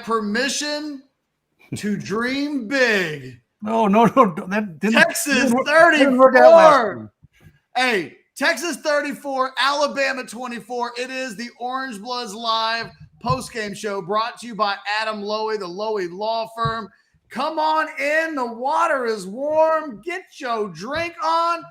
permission to dream big. No. That didn't. Texas 34. Hey, Texas 34, Alabama 24. It is the Orangebloods Live postgame show brought to you by Adam Loewy, the Loewy Law Firm. Come on in. The water is warm. Get your drink on.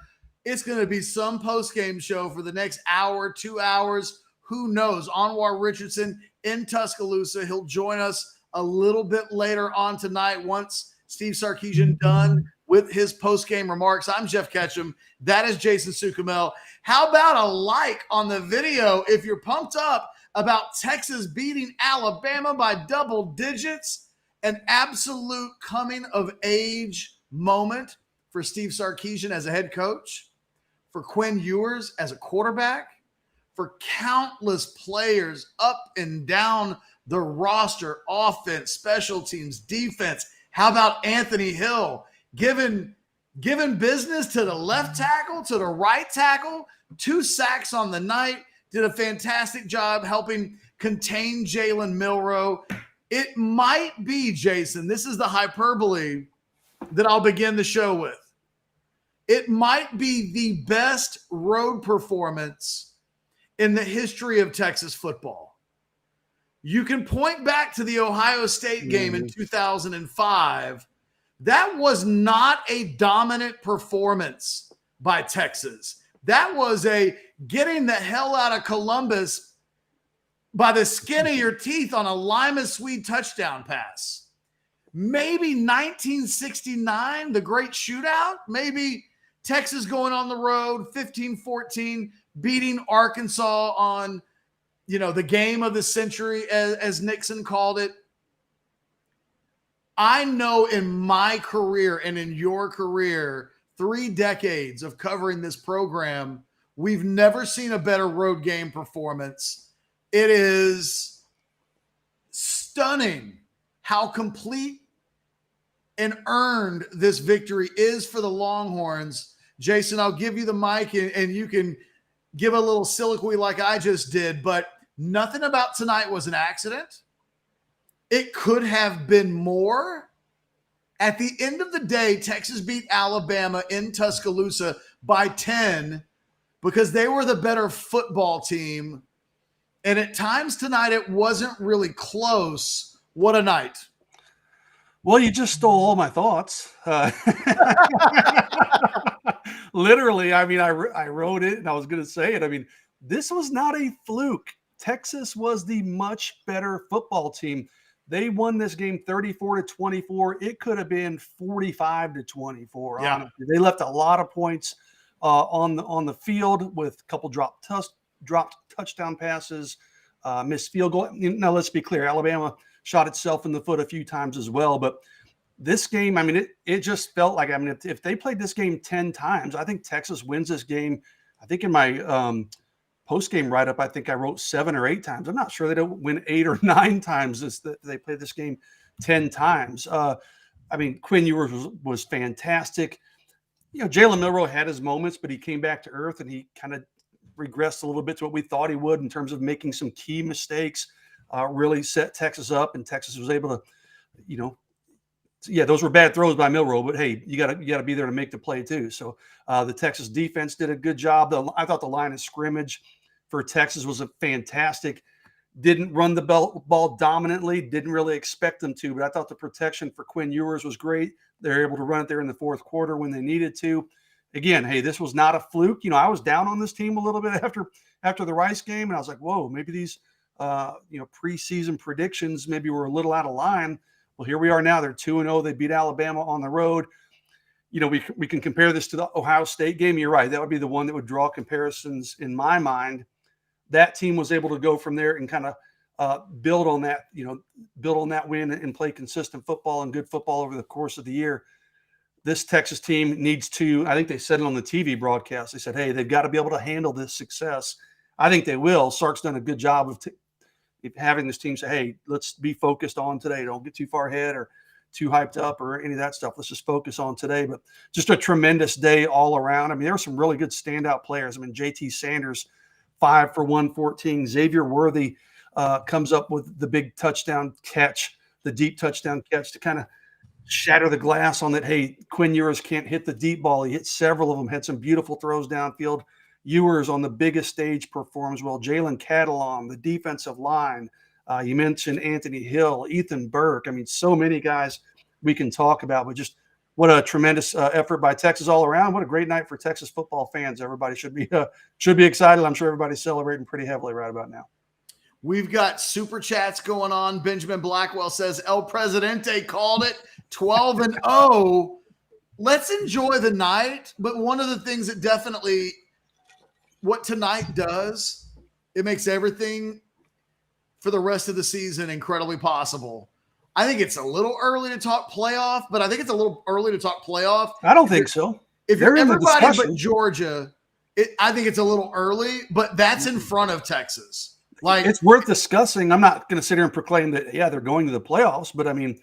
It's going to be some postgame show for the next hour, 2 hours. Who knows? Anwar Richardson in Tuscaloosa. He'll join us a little bit later on tonight once Steve Sarkisian done with his postgame remarks. I'm Jeff Ketchum. That is Jason Sukumel. How about a like on the video if you're pumped up about Texas beating Alabama by double digits? An absolute coming-of-age moment for Steve Sarkisian as a head coach, for Quinn Ewers as a quarterback, for countless players up and down the roster, offense, special teams, defense. How about Anthony Hill giving business to the left tackle, to the right tackle, 2 sacks on the night, did a fantastic job helping contain Jalen Milroe. It might be, Jason, this is the hyperbole that I'll begin the show with. It might be the best road performance in the history of Texas football. You can point back to the Ohio State game in 2005. That was not a dominant performance by Texas. That was a getting the hell out of Columbus by the skin of your teeth on a Lima Swede touchdown pass. Maybe 1969, the great shootout. Maybe Texas going on the road, 15-14, beating Arkansas on, the game of the century, as Nixon called it. I know in my career and in your career, 3 decades of covering this program, we've never seen a better road game performance. It is stunning how complete and earned this victory is for the Longhorns. Jason, I'll give you the mic and you can give a little soliloquy like I just did, but nothing about tonight was an accident. It could have been more. At the end of the day, Texas beat Alabama in Tuscaloosa by 10 because they were the better football team. And at times tonight, it wasn't really close. What a night. Well, you just stole all my thoughts. Literally, I wrote it and I was going to say it. This was not a fluke. Texas was the much better football team. They won this game 34-24. It could have been 45-24. Yeah. Honestly. They left a lot of points on the field with a couple dropped touchdown passes, missed field goal. Now, let's be clear. Alabama shot itself in the foot a few times as well. But this game, it just felt like, if they played this game 10 times, I think Texas wins this game. I think in my post-game write-up, I think I wrote 7 or 8 times. I'm not sure they don't win 8 or 9 times they played this game 10 times. Quinn Ewers was fantastic. Jalen Milroe had his moments, but he came back to earth and he kind of regressed a little bit to what we thought he would in terms of making some key mistakes, really set Texas up, and Texas was able to, those were bad throws by Milroe, but hey, you gotta be there to make the play too. So the Texas defense did a good job. I thought the line of scrimmage for Texas was fantastic. Didn't run the ball dominantly, didn't really expect them to, but I thought the protection for Quinn Ewers was great. They were able to run it there in the fourth quarter when they needed to. Again, hey, this was not a fluke. I was down on this team a little bit after the Rice game, and I was like, whoa, maybe these preseason predictions maybe were a little out of line. Well, here we are now. They're 2-0. They beat Alabama on the road. We can compare this to the Ohio State game. You're right. That would be the one that would draw comparisons in my mind. That team was able to go from there and kind of build on that win and play consistent football and good football over the course of the year. This Texas team needs to, I think they said it on the TV broadcast. They said, hey, they've got to be able to handle this success. I think they will. Sark's done a good job of having this team say, hey, let's be focused on today. Don't get too far ahead or too hyped up or any of that stuff. Let's just focus on today. But just a tremendous day all around. There were some really good standout players. JT Sanders, 5 for 114. Xavier Worthy comes up with the big touchdown catch the deep touchdown catch to kind of shatter the glass on that. Hey, Quinn Ewers can't hit the deep ball. He hit several of them, had some beautiful throws downfield. Ewers on the biggest stage performs well. Jalen Catalon, the defensive line. You mentioned Anthony Hill, Ethan Burke. I mean, so many guys we can talk about, but just what a tremendous effort by Texas all around. What a great night for Texas football fans. Everybody should be excited. I'm sure everybody's celebrating pretty heavily right about now. We've got super chats going on. Benjamin Blackwell says El Presidente called it 12-0. Let's enjoy the night. But one of the things that definitely what tonight does, it makes everything for the rest of the season incredibly possible. I think it's a little early to talk playoff, but I think it's a little early to talk playoff. I don't think so. If you're everybody but Georgia, I think it's a little early, but that's in front of Texas. Like, it's worth discussing. I'm not going to sit here and proclaim that, yeah, they're going to the playoffs, but I mean,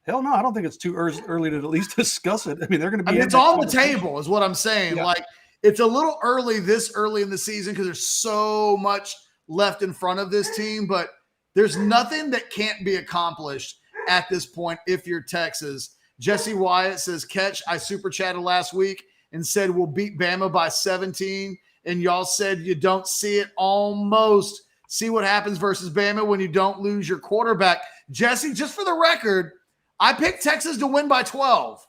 hell no, I don't think it's too early to at least discuss it. I mean, they're going to be. It's on the table, is what I'm saying. Yeah. Like, it's a little early this early in the season because there's so much left in front of this team, but there's nothing that can't be accomplished at this point if you're Texas. Jesse Wyatt says, Catch, I super chatted last week and said we'll beat Bama by 17, and y'all said you don't see it almost. See what happens versus Bama when you don't lose your quarterback. Jesse, just for the record, I picked Texas to win by 12.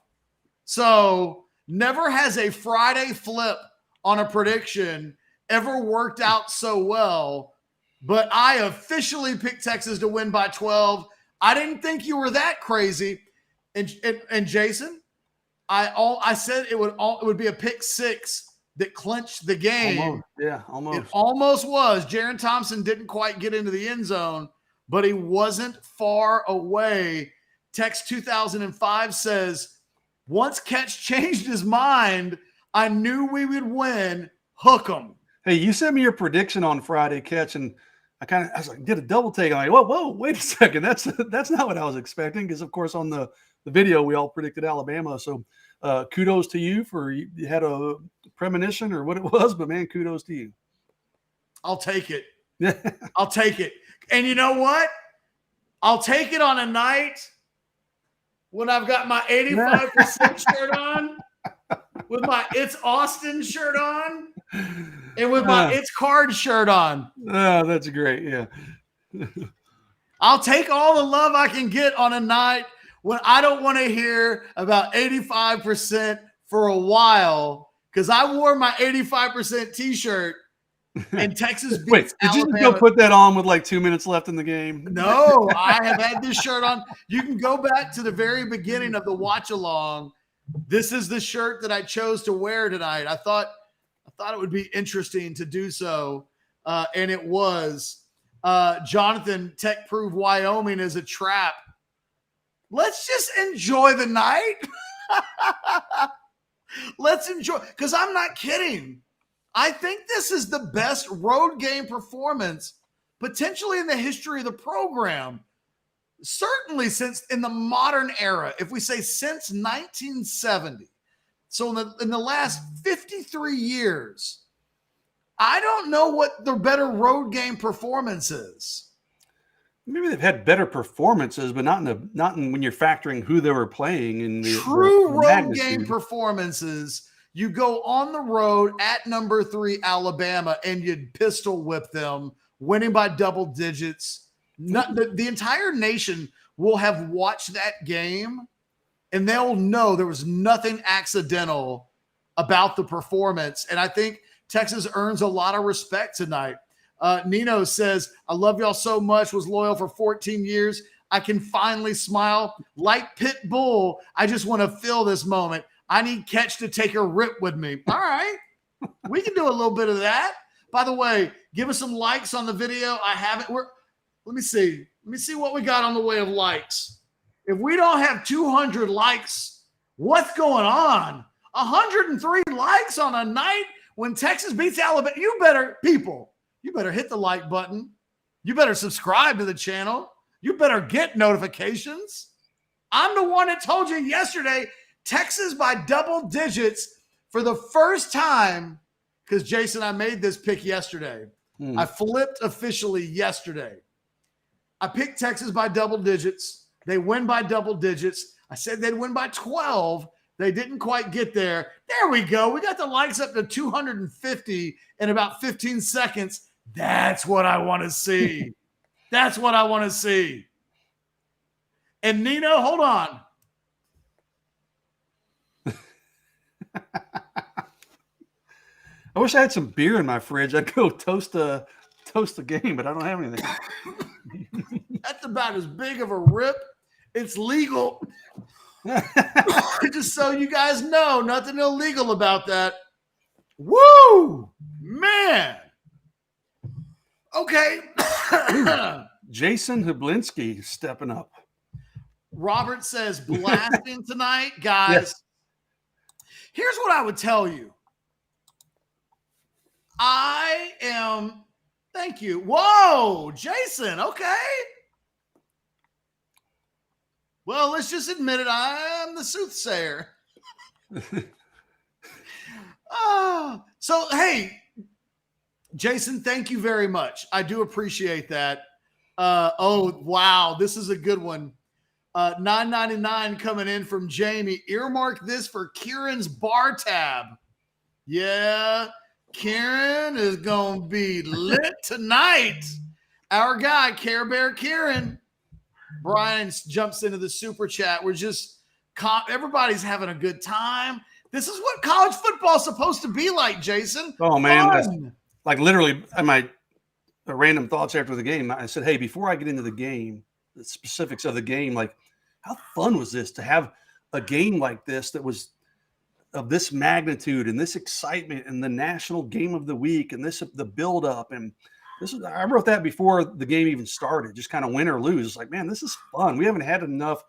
So never has a Friday flip on a prediction ever worked out so well, but I officially picked Texas to win by 12. I didn't think you were that crazy. And Jason, I said it would be a pick six that clinched the game. Almost. Yeah, almost. It almost was. Jaron Thompson didn't quite get into the end zone, but he wasn't far away. Text 2005 says, once Catch changed his mind, I knew we would win. Hook 'em. Hey, you sent me your prediction on Friday, Catch, and I was like, did a double take. I'm like, whoa, wait a second. That's not what I was expecting. Because of course on the video we all predicted Alabama. So kudos to you you had a premonition or what it was, but man, kudos to you. I'll take it. I'll take it. And you know what? I'll take it on a night when I've got my 85% shirt on, with my It's Austin shirt on, and with my It's Card shirt on. Oh, that's great. Yeah. I'll take all the love I can get on a night when I don't want to hear about 85% for a while, because I wore my 85% T-shirt and Texas beats Wait, did Alabama. You go put that on with like 2 minutes left in the game? No, I have had this shirt on. You can go back to the very beginning of the watch along. This is the shirt that I chose to wear tonight. I thought it would be interesting to do so, and it was. Jonathan, Tech proved Wyoming is a trap. Let's just enjoy the night. Let's enjoy, because I'm not kidding. I think this is the best road game performance potentially in the history of the program. Certainly since in the modern era, if we say since 1970. So in the last 53 years, I don't know what the better road game performance is. Maybe they've had better performances, but not in when you're factoring who they were playing in the true road game performances. You go on the road at number 3 Alabama and you'd pistol whip them, winning by double digits. The entire nation will have watched that game, and they'll know there was nothing accidental about the performance. And I think Texas earns a lot of respect tonight. Nino says, I love y'all so much, was loyal for 14 years. I can finally smile like Pit Bull. I just want to feel this moment. I need Catch to take a rip with me. All right. We can do a little bit of that. By the way, give us some likes on the video. I haven't. Let me see. Let me see what we got on the way of likes. If we don't have 200 likes, what's going on? 103 likes on a night when Texas beats Alabama. You better hit the like button. You better subscribe to the channel. You better get notifications. I'm the one that told you yesterday, Texas by double digits for the first time, because Jason, I made this pick yesterday. I flipped officially yesterday. I picked Texas by double digits They win by double digits. I said they'd win by 12. They didn't quite get there. There we go. We got the likes up to 250 in about 15 seconds. That's what I want to see. That's what I want to see. And Nino, hold on. I wish I had some beer in my fridge. I'd go toast a game, but I don't have anything. That's about as big of a rip. It's legal. Just so you guys know, nothing illegal about that. Woo! Man. Okay. Jason Hublinski stepping up. Robert says blasting tonight. Guys, Yes. Here's what I would tell you. Thank you. Whoa, Jason. Okay. Well, let's just admit it. I'm the soothsayer. So, hey, Jason, thank you very much. I do appreciate that. Oh, wow. This is a good one. $9.99 coming in from Jamie. Earmark this for Kieran's bar tab. Yeah, Kieran is going to be lit tonight. Our guy, Care Bear Kieran. Brian jumps into the super chat. We're just, everybody's having a good time. This is what college football is supposed to be like, Jason. Oh, man. That's, Fun. like literally my random thoughts after the game. I said, hey, before I get into the game, the specifics of the game, like how fun was this to have a game like this that was of this magnitude and this excitement and the national game of the week and the build up. And I wrote that before the game even started, just kind of win or lose. It's like, man, this is fun. We haven't had enough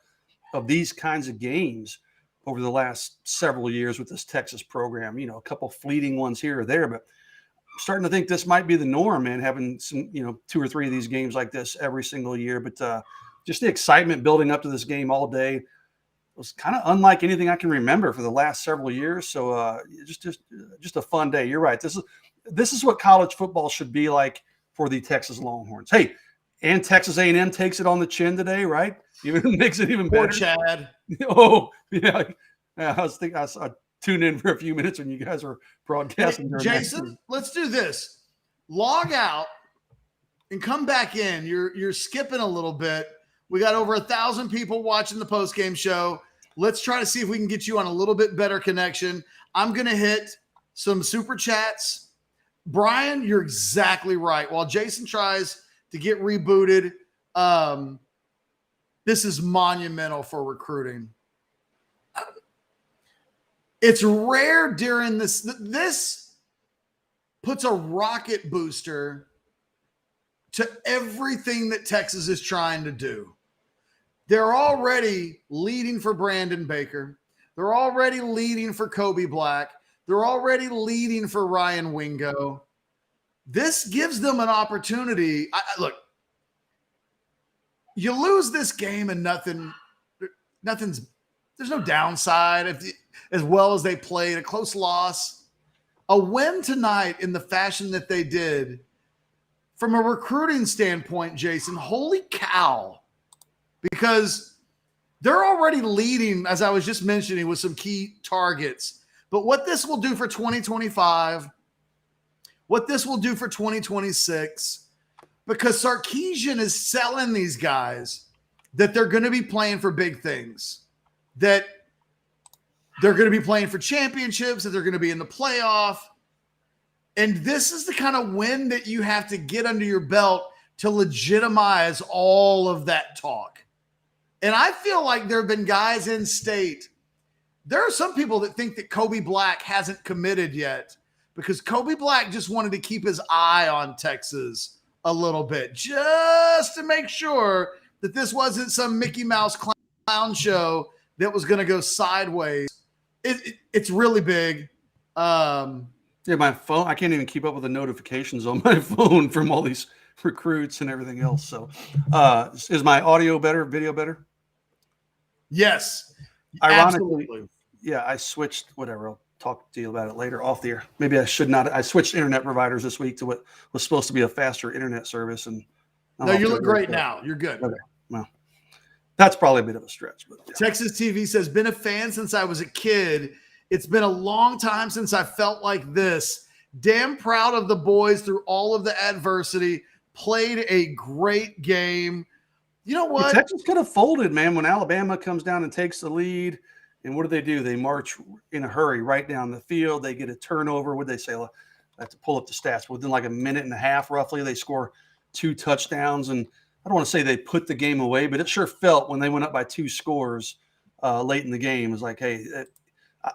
of these kinds of games over the last several years with this Texas program, a couple fleeting ones here or there, but I'm starting to think this might be the norm, man, having some, 2 or 3 of these games like this every single year. But just the excitement building up to this game all day was kind of unlike anything I can remember for the last several years. So just a fun day. You're right. This is what college football should be like for the Texas Longhorns. Hey, and Texas A&M takes it on the chin today, right? Even makes it even Poor better. Chad. Oh, yeah. I was thinking I tuned in for a few minutes when you guys were broadcasting. Hey, Jason, let's do this. Log out and come back in. You're skipping a little bit. We got over 1,000 people watching the postgame show. Let's try to see if we can get you on a little bit better connection. I'm going to hit some super chats. Brian, you're exactly right. While Jason tries to get rebooted, this is monumental for recruiting. It's rare during this. This puts a rocket booster to everything that Texas is trying to do. They're already leading for Brandon Baker. They're already leading for Kobe Black. They're already leading for Ryan Wingo. This gives them an opportunity. Look, you lose this game and there's no downside. As well as they played, a close loss, a win tonight in the fashion that they did, from a recruiting standpoint, Jason, holy cow, because they're already leading, as I was just mentioning, with some key targets. But what this will do for 2025, what this will do for 2026, because Sarkisian is selling these guys that they're going to be playing for big things, that they're going to be playing for championships, that they're going to be in the playoff. And this is the kind of win that you have to get under your belt to legitimize all of that talk. And I feel like there have been guys in state. There are some people that think that Kobe Black hasn't committed yet because Kobe Black just wanted to keep his eye on Texas a little bit, just to make sure that this wasn't some Mickey Mouse clown show that was going to go sideways. It's really big. Yeah, my phone, I can't even keep up with the notifications on my phone from all these recruits and everything else. So is my audio better, video better? Yes. Ironically, absolutely. Yeah, I switched, whatever. I'll talk to you about it later off the air. Maybe I should not. I switched internet providers this week to what was supposed to be a faster internet service. And no, you look great now. You're good. Okay. Well, That's probably a bit of a stretch. But yeah. Texas TV says, been a fan since I was a kid. It's been a long time since I felt like this. Damn proud of the boys through all of the adversity. Played a great game. You know what? Texas could have folded, man, when Alabama comes down and takes the lead. And what do? They march in a hurry right down the field. They get a turnover. What they say? I have to pull up the stats. Within like a minute and a half, roughly, they score 2 touchdowns. And I don't want to say they put the game away, but it sure felt when they went up by 2 scores late in the game. It was like, hey,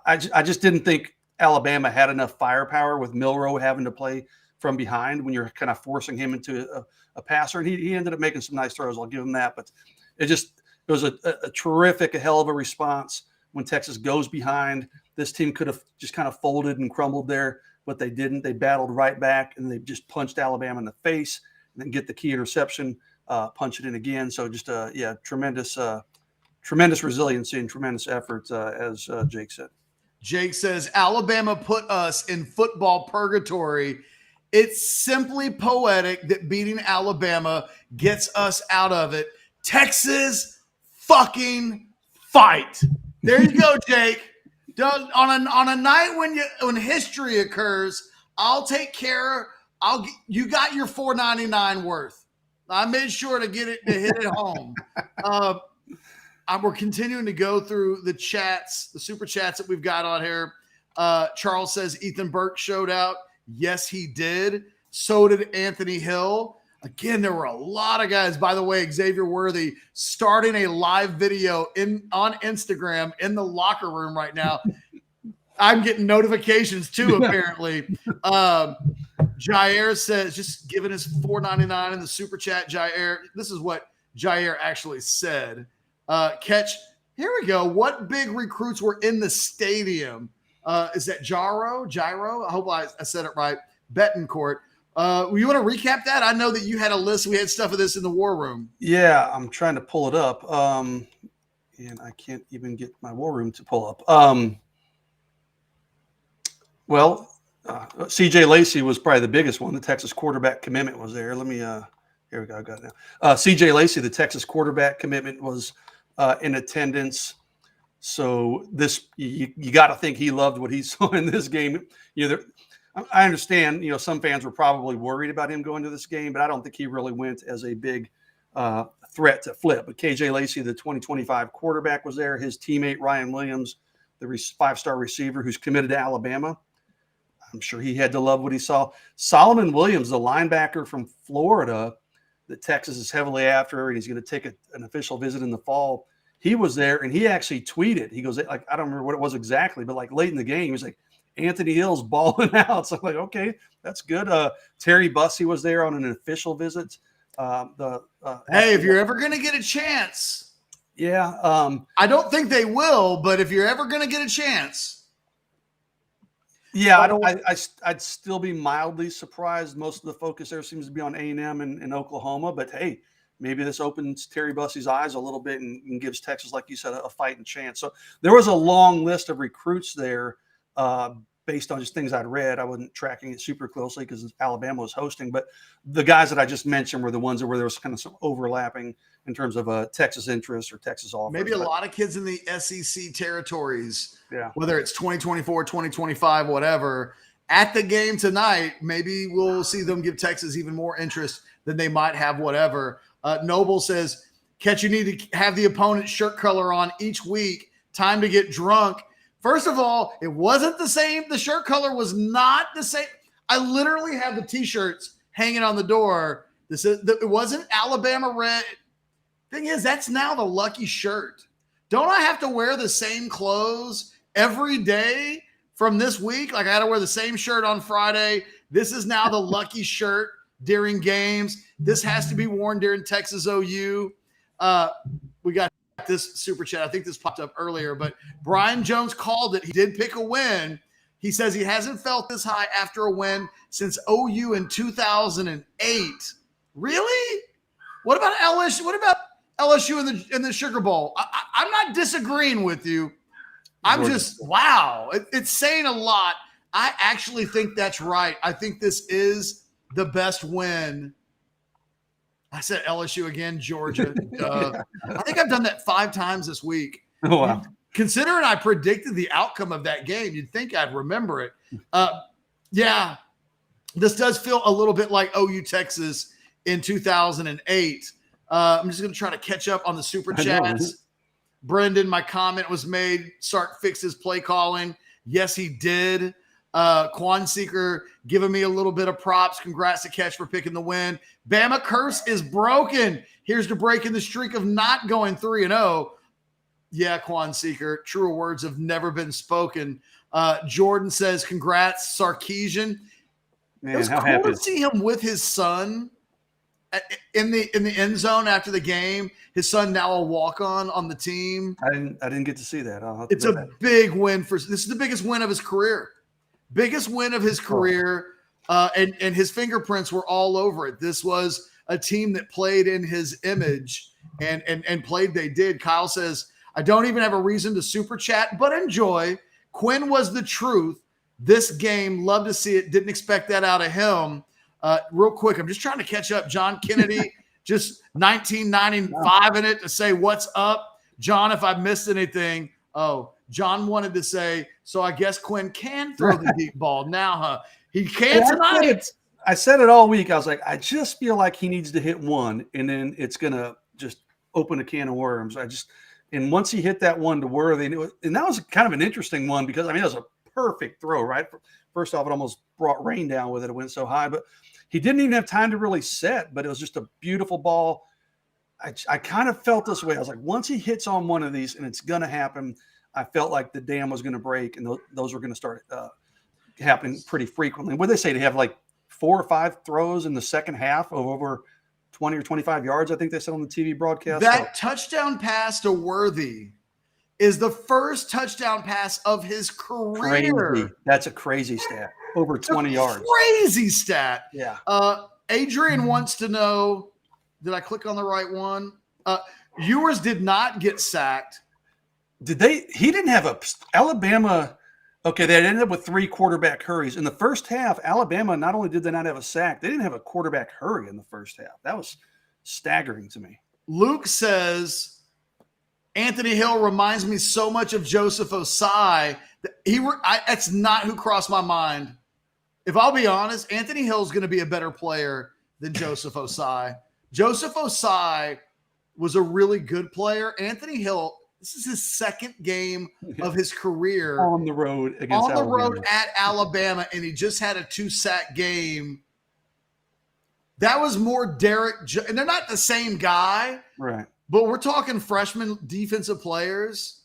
I just didn't think Alabama had enough firepower with Milroe having to play from behind when you're kind of forcing him into a passer. And he ended up making some nice throws. I'll give him that. But it was a terrific, a hell of a response when Texas goes behind. This team could have just kind of folded and crumbled there, but they didn't. They battled right back, and they just punched Alabama in the face and then get the key interception, punch it in again. So just, tremendous resiliency and tremendous effort, as Jake said. Jake says, Alabama put us in football purgatory. It's simply poetic that beating Alabama gets us out of it. Texas fucking fight. There you go, Jake. On a night when history occurs, I'll take care. You got your $4.99 worth. I made sure to hit it home. We're continuing to go through the chats, the super chats that we've got on here. Charles says Ethan Burke showed out. Yes, he did. So did Anthony Hill. Again, there were a lot of guys. By the way, Xavier Worthy starting a live video on Instagram in the locker room right now. I'm getting notifications too, apparently. Jair says, just giving us $4.99 in the super chat. Jair, this is what Jair actually said. Catch, here we go. What big recruits were in the stadium? Is that Gyro? I hope I said it right. Betancourt. You want to recap that? I know that you had a list. We had stuff of this in the war room. Yeah, I'm trying to pull it up. And I can't even get my war room to pull up. CJ Lacey was probably the biggest one. The Texas quarterback commitment was there. Let me, here we go. I got it now. CJ Lacey, the Texas quarterback commitment, was in attendance. So this, you got to think he loved what he saw in this game. I understand, some fans were probably worried about him going to this game, but I don't think he really went as a big threat to flip. But KJ Lacey, the 2025 quarterback, was there. His teammate, Ryan Williams, the 5-star receiver who's committed to Alabama. I'm sure he had to love what he saw. Solomon Williams, the linebacker from Florida that Texas is heavily after, and he's going to take an official visit in the fall. He was there, and he actually tweeted. He goes, I don't remember what it was exactly, but late in the game, he was like, Anthony Hill's balling out. So I'm like, okay, that's good. Terry Bussey was there on an official visit. Hey, if you're ever going to get a chance. Yeah. I don't think they will, but if you're ever going to get a chance. Yeah, I'd still be mildly surprised. Most of the focus there seems to be on A&M and Oklahoma. But, hey, maybe this opens Terry Bussey's eyes a little bit and gives Texas, like you said, a fighting chance. So there was a long list of recruits there based on just things I'd read. I wasn't tracking it super closely because Alabama was hosting. But the guys that I just mentioned were the ones where there was kind of some overlapping in terms of Texas interest or Texas offers. Maybe a lot of kids in the SEC territories, yeah, whether it's 2024, 2025, whatever, at the game tonight, maybe we'll see them give Texas even more interest than they might have, whatever. Noble says, Catch, you need to have the opponent's shirt color on each week. Time to get drunk. First of all, it wasn't the same. The shirt color was not the same. I literally have the T-shirts hanging on the door. It wasn't Alabama red. Thing is, that's now the lucky shirt. Don't I have to wear the same clothes every day from this week? Like I had to wear the same shirt on Friday. This is now the lucky shirt during games. This has to be worn during Texas OU. We got this super chat. I think this popped up earlier, but Brian Jones called it. He did pick a win. He says he hasn't felt this high after a win since OU in 2008. Really? What about LSU? What about LSU in the Sugar Bowl? I'm not disagreeing with you. I'm just, wow. It's saying a lot. I actually think that's right. I think this is the best win. I said LSU again, Georgia. I think I've done that 5 times this week. Oh, wow. Considering I predicted the outcome of that game, you'd think I'd remember it. Yeah, this does feel a little bit like OU Texas in 2008. I'm just going to try to catch up on the super chats. Brendan, my comment was made. Sark fixed his play calling. Yes, he did. Quan Seeker giving me a little bit of props. Congrats to Catch for picking the win. Bama curse is broken. Here's to breaking the streak of not going 3-0. Yeah, Quan Seeker. Truer words have never been spoken. Jordan says, congrats, Sarkeesian. Man, it was cool to see him with his son in the end zone after the game. His son now a walk-on the team. I didn't get to see that. It's a big win this is the biggest win of his career. Biggest win of his career. And his fingerprints were all over it. This was a team that played in his image and played they did. Kyle says, I don't even have a reason to super chat, but enjoy. Quinn was the truth. This game, love to see it. Didn't expect that out of him. Real quick, I'm just trying to catch up. John Kennedy, just 1995 in it to say what's up. John, if I missed anything, John wanted to say, so I guess Quinn can throw the deep ball now, huh? He can tonight. I said it all week. I was like, I just feel like he needs to hit one, and then it's going to just open a can of worms. And once he hit that one to Worthy, and that was kind of an interesting one because, it was a perfect throw, right? First off, it almost brought rain down with it. It went so high, but he didn't even have time to really set, but it was just a beautiful ball. I kind of felt this way. I was like, once he hits on one of these, and it's going to happen, I felt like the dam was going to break, and those were going to start happening pretty frequently. What did they say? They have like 4 or 5 throws in the second half of over 20 or 25 yards, I think they said on the TV broadcast. That touchdown pass to Worthy is the first touchdown pass of his career. Crazy. That's a crazy stat. Over 20 yards. Crazy stat. Yeah. Adrian wants to know, did I click on the right one? Ewers did not get sacked. He didn't have Alabama. Okay, they ended up with 3 quarterback hurries. In the first half, Alabama, not only did they not have a sack, they didn't have a quarterback hurry in the first half. That was staggering to me. Luke says, Anthony Hill reminds me so much of Joseph Osai. That's not who crossed my mind. If I'll be honest, Anthony Hill's going to be a better player than Joseph Osai. Joseph Osai was a really good player. Anthony Hill, this is his second game of his career on the road against Alabama. Road at Alabama, and he just had a 2-sack game. That was more Derek, and they're not the same guy, right? But we're talking freshman defensive players.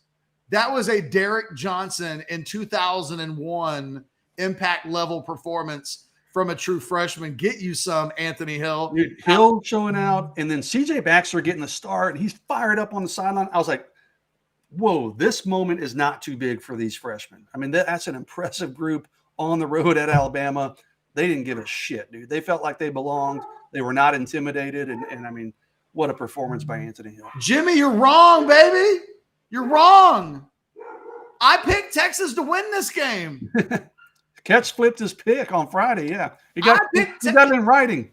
That was a Derek Johnson in 2001 impact level performance from a true freshman. Get you some, Anthony Hill. Dude, Hill showing out, and then CJ Baxter getting the start. He's fired up on the sideline. I was like, whoa, this moment is not too big for these freshmen. That's an impressive group on the road at Alabama. They didn't give a shit, dude. They felt like they belonged. They were not intimidated. And what a performance by Anthony Hill. Jimmy, you're wrong, baby. You're wrong. I picked Texas to win this game. Catch flipped his pick on Friday. Yeah. He got it in writing.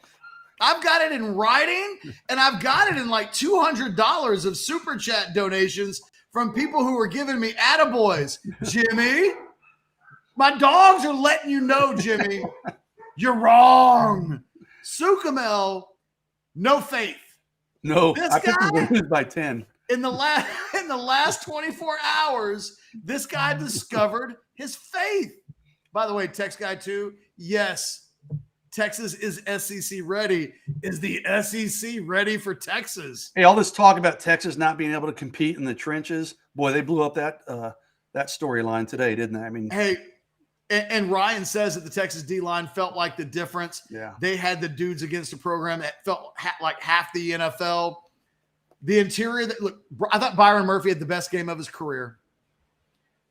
I've got it in writing, and I've got it in like $200 of super chat donations from people who are giving me attaboys. Jimmy, my dogs are letting you know, Jimmy, you're wrong. Sukamel, no faith. No, I think he's going to lose by 10. In the last 24 hours, this guy discovered his faith. By the way, text guy 2, yes, Texas is SEC ready. Is the SEC ready for Texas? Hey, all this talk about Texas not being able to compete in the trenches, boy, they blew up that storyline today, didn't they? Hey, and Ryan says that the Texas D-line felt like the difference. Yeah. They had the dudes against the program that felt like half the NFL. The interior, I thought Byron Murphy had the best game of his career.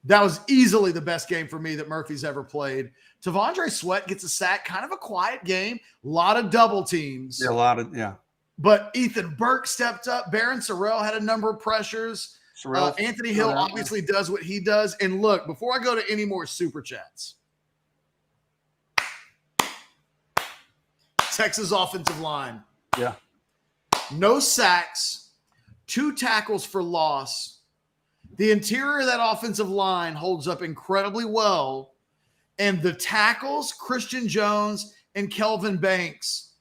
That was easily the best game for me that Murphy's ever played. Tavondre Sweat gets a sack, kind of a quiet game, a lot of double teams. Yeah, But Ethan Burke stepped up. Barron Sorrell had a number of pressures. Anthony Hill obviously does what he does. And look, before I go to any more super chats, Texas offensive line. Yeah. no sacks, 2 tackles for loss. The interior of that offensive line holds up incredibly well. And the tackles, Christian Jones and Kelvin Banks,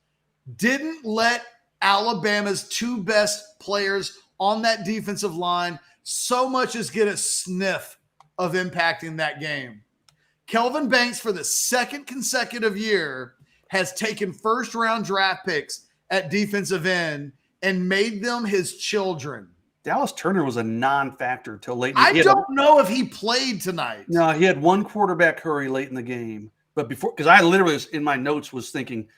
didn't let Alabama's 2 best players on that defensive line so much as get a sniff of impacting that game. Kelvin Banks, for the 2nd consecutive year, has taken first-round draft picks at defensive end and made them his children. Dallas Turner was a non-factor till late. I don't know if he played tonight. No, he had 1 quarterback hurry late in the game. But before, because I literally was in my notes was thinking,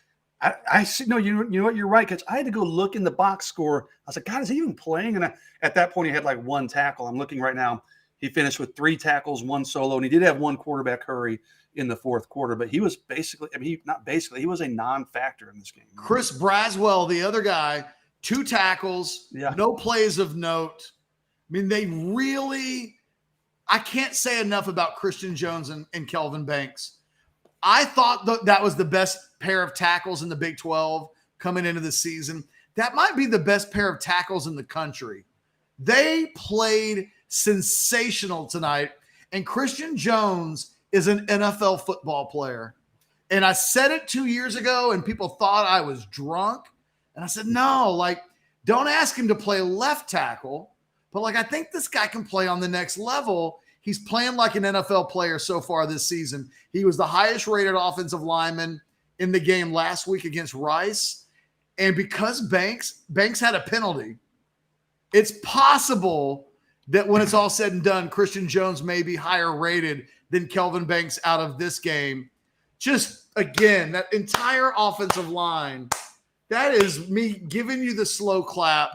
I see. No, you know what? You're right. Because I had to go look in the box score. I was like, God, is he even playing? And at that point, he had like 1 tackle. I'm looking right now. He finished with 3 tackles, 1 solo, and he did have 1 quarterback hurry in the 4th quarter. But he was basically, he was a non-factor in this game. Chris Braswell, the other guy, 2 tackles, no plays of note. I mean, they really, I can't say enough about Christian Jones and Kelvin Banks. I thought that was the best pair of tackles in the Big 12 coming into the season. That might be the best pair of tackles in the country. They played sensational tonight, and Christian Jones is an NFL football player. And I said it 2 years ago, and people thought I was drunk. And I said, no, like, don't ask him to play left tackle. But, like, I think this guy can play on the next level. He's playing like an NFL player so far this season. He was the highest-rated offensive lineman in the game last week against Rice. And because Banks had a penalty, it's possible that when it's all said and done, Christian Jones may be higher rated than Kelvin Banks out of this game. Just, again, that entire offensive line, that is me giving you the slow clap.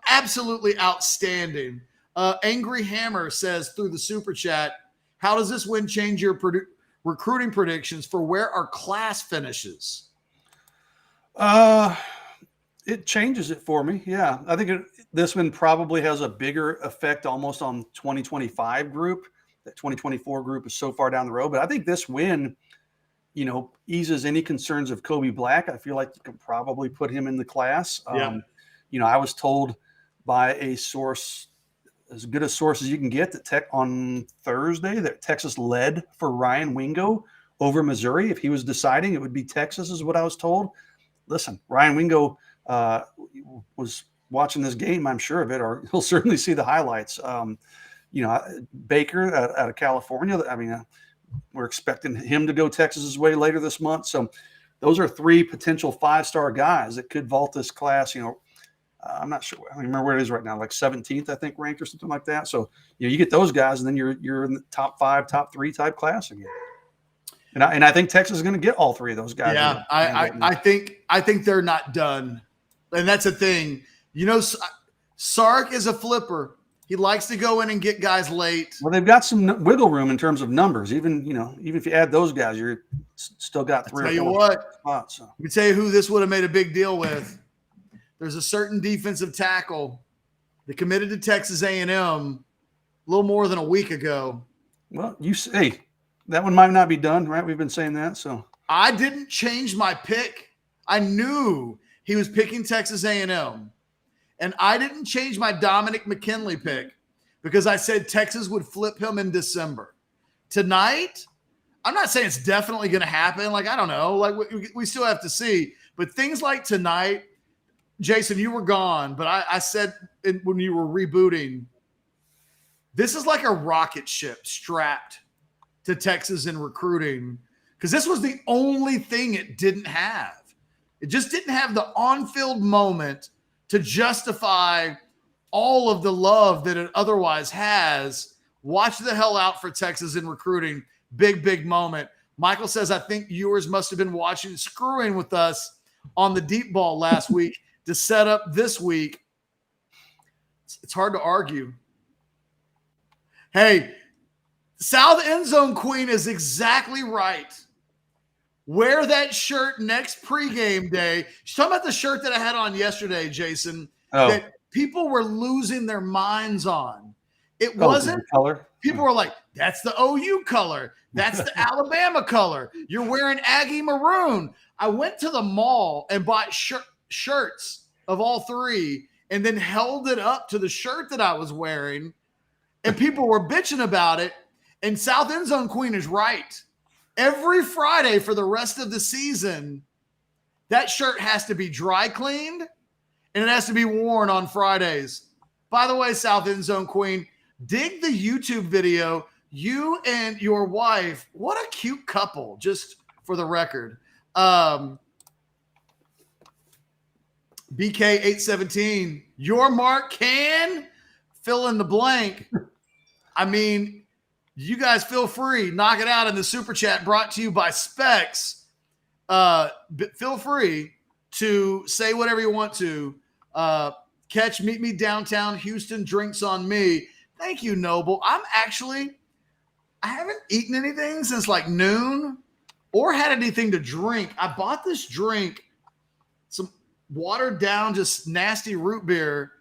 Absolutely outstanding. Angry Hammer says through the super chat, how does this win change your recruiting predictions for where our class finishes? It changes it for me. Yeah. I think this one probably has a bigger effect almost on 2025 group. That 2024 group is so far down the road. But I think this win, eases any concerns of Kobe Black. I feel like you can probably put him in the class. I was told by a source, as good a source as you can get, that on Thursday that Texas led for Ryan Wingo over Missouri. If he was deciding, it would be Texas, is what I was told. Listen, Ryan Wingo was watching this game, I'm sure of it, or he'll certainly see the highlights. Baker out of California, we're expecting him to go Texas's way later this month. So those are 3 potential 5-star guys that could vault this class. I'm not sure. I don't remember where it is right now, like 17th, I think, ranked or something like that. So you get those guys, and then you're in the top 5, top 3 type class again. And I think Texas is going to get all 3 of those guys. Yeah, I think they're not done, and that's the thing. Sark is a flipper. He likes to go in and get guys late. Well, they've got some wiggle room in terms of numbers. Even if you add those guys, you're still got 3 or 4 spots. So. Let me tell you who this would have made a big deal with. There's a certain defensive tackle that committed to Texas A&M a little more than a week ago. Well, you say that one might not be done, right? We've been saying that. So I didn't change my pick. I knew he was picking Texas A&M. And I didn't change my Dominic McKinley pick because I said Texas would flip him in December. Tonight, I'm not saying it's definitely going to happen. Like, I don't know. Like, we still have to see. But things like tonight, Jason, you were gone, but I said when you were rebooting, this is like a rocket ship strapped to Texas in recruiting because this was the only thing it didn't have. It just didn't have the on-field moment to justify all of the love that it otherwise has. Watch the hell out for Texas in recruiting. Big, big moment. Michael says, I think Ewers must have been screwing with us on the deep ball last week to set up this week. It's hard to argue. Hey, South End Zone Queen is exactly right. Wear that shirt next pregame day. She's talking about the shirt that I had on yesterday, Jason, that people were losing their minds on. It wasn't color. People were like, that's the OU color. That's the Alabama color. You're wearing Aggie maroon. I went to the mall and bought shirts of all three and then held it up to the shirt that I was wearing, and people were bitching about it. And South End Zone Queen is right. Every Friday for the rest of the season, that shirt has to be dry cleaned and it has to be worn on Fridays. By the way, South End Zone Queen, dig the YouTube video. You and your wife, what a cute couple, just for the record. BK817, your mark can fill in the blank. I mean, you guys feel free. Knock it out in the super chat brought to you by Specs. Feel free to say whatever you want to. Meet me downtown Houston, drinks on me. Thank you, Noble. I haven't eaten anything since like noon or had anything to drink. I bought this drink, some watered down, just nasty root beer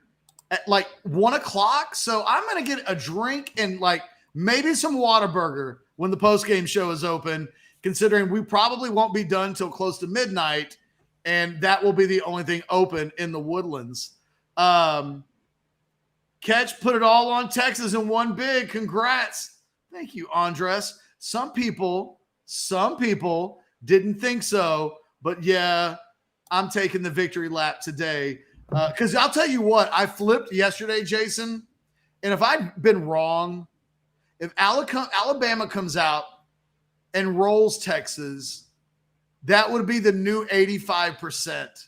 at like 1 o'clock. So I'm going to get a drink and like maybe some Whataburger when the postgame show is open, considering we probably won't be done till close to midnight. And that will be the only thing open in the Woodlands. Catch put it all on Texas in one big. Congrats. Thank you, Andres. Some people didn't think so, but yeah, I'm taking the victory lap today. Because I'll tell you what, I flipped yesterday, Jason, and if I'd been wrong, if Alabama comes out and rolls Texas, that would be the new 85%.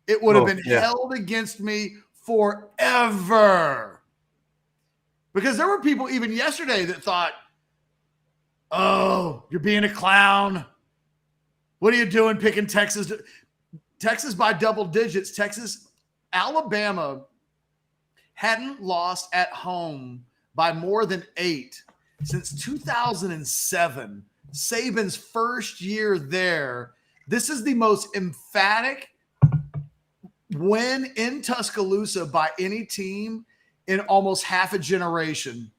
It would have been held against me forever. Because there were people even yesterday that thought, oh, you're being a clown. What are you doing picking Texas? Texas by double digits. Alabama hadn't lost at home by more than 8 since 2007. Saban's first year there. This is the most emphatic win in Tuscaloosa by any team in almost half a generation.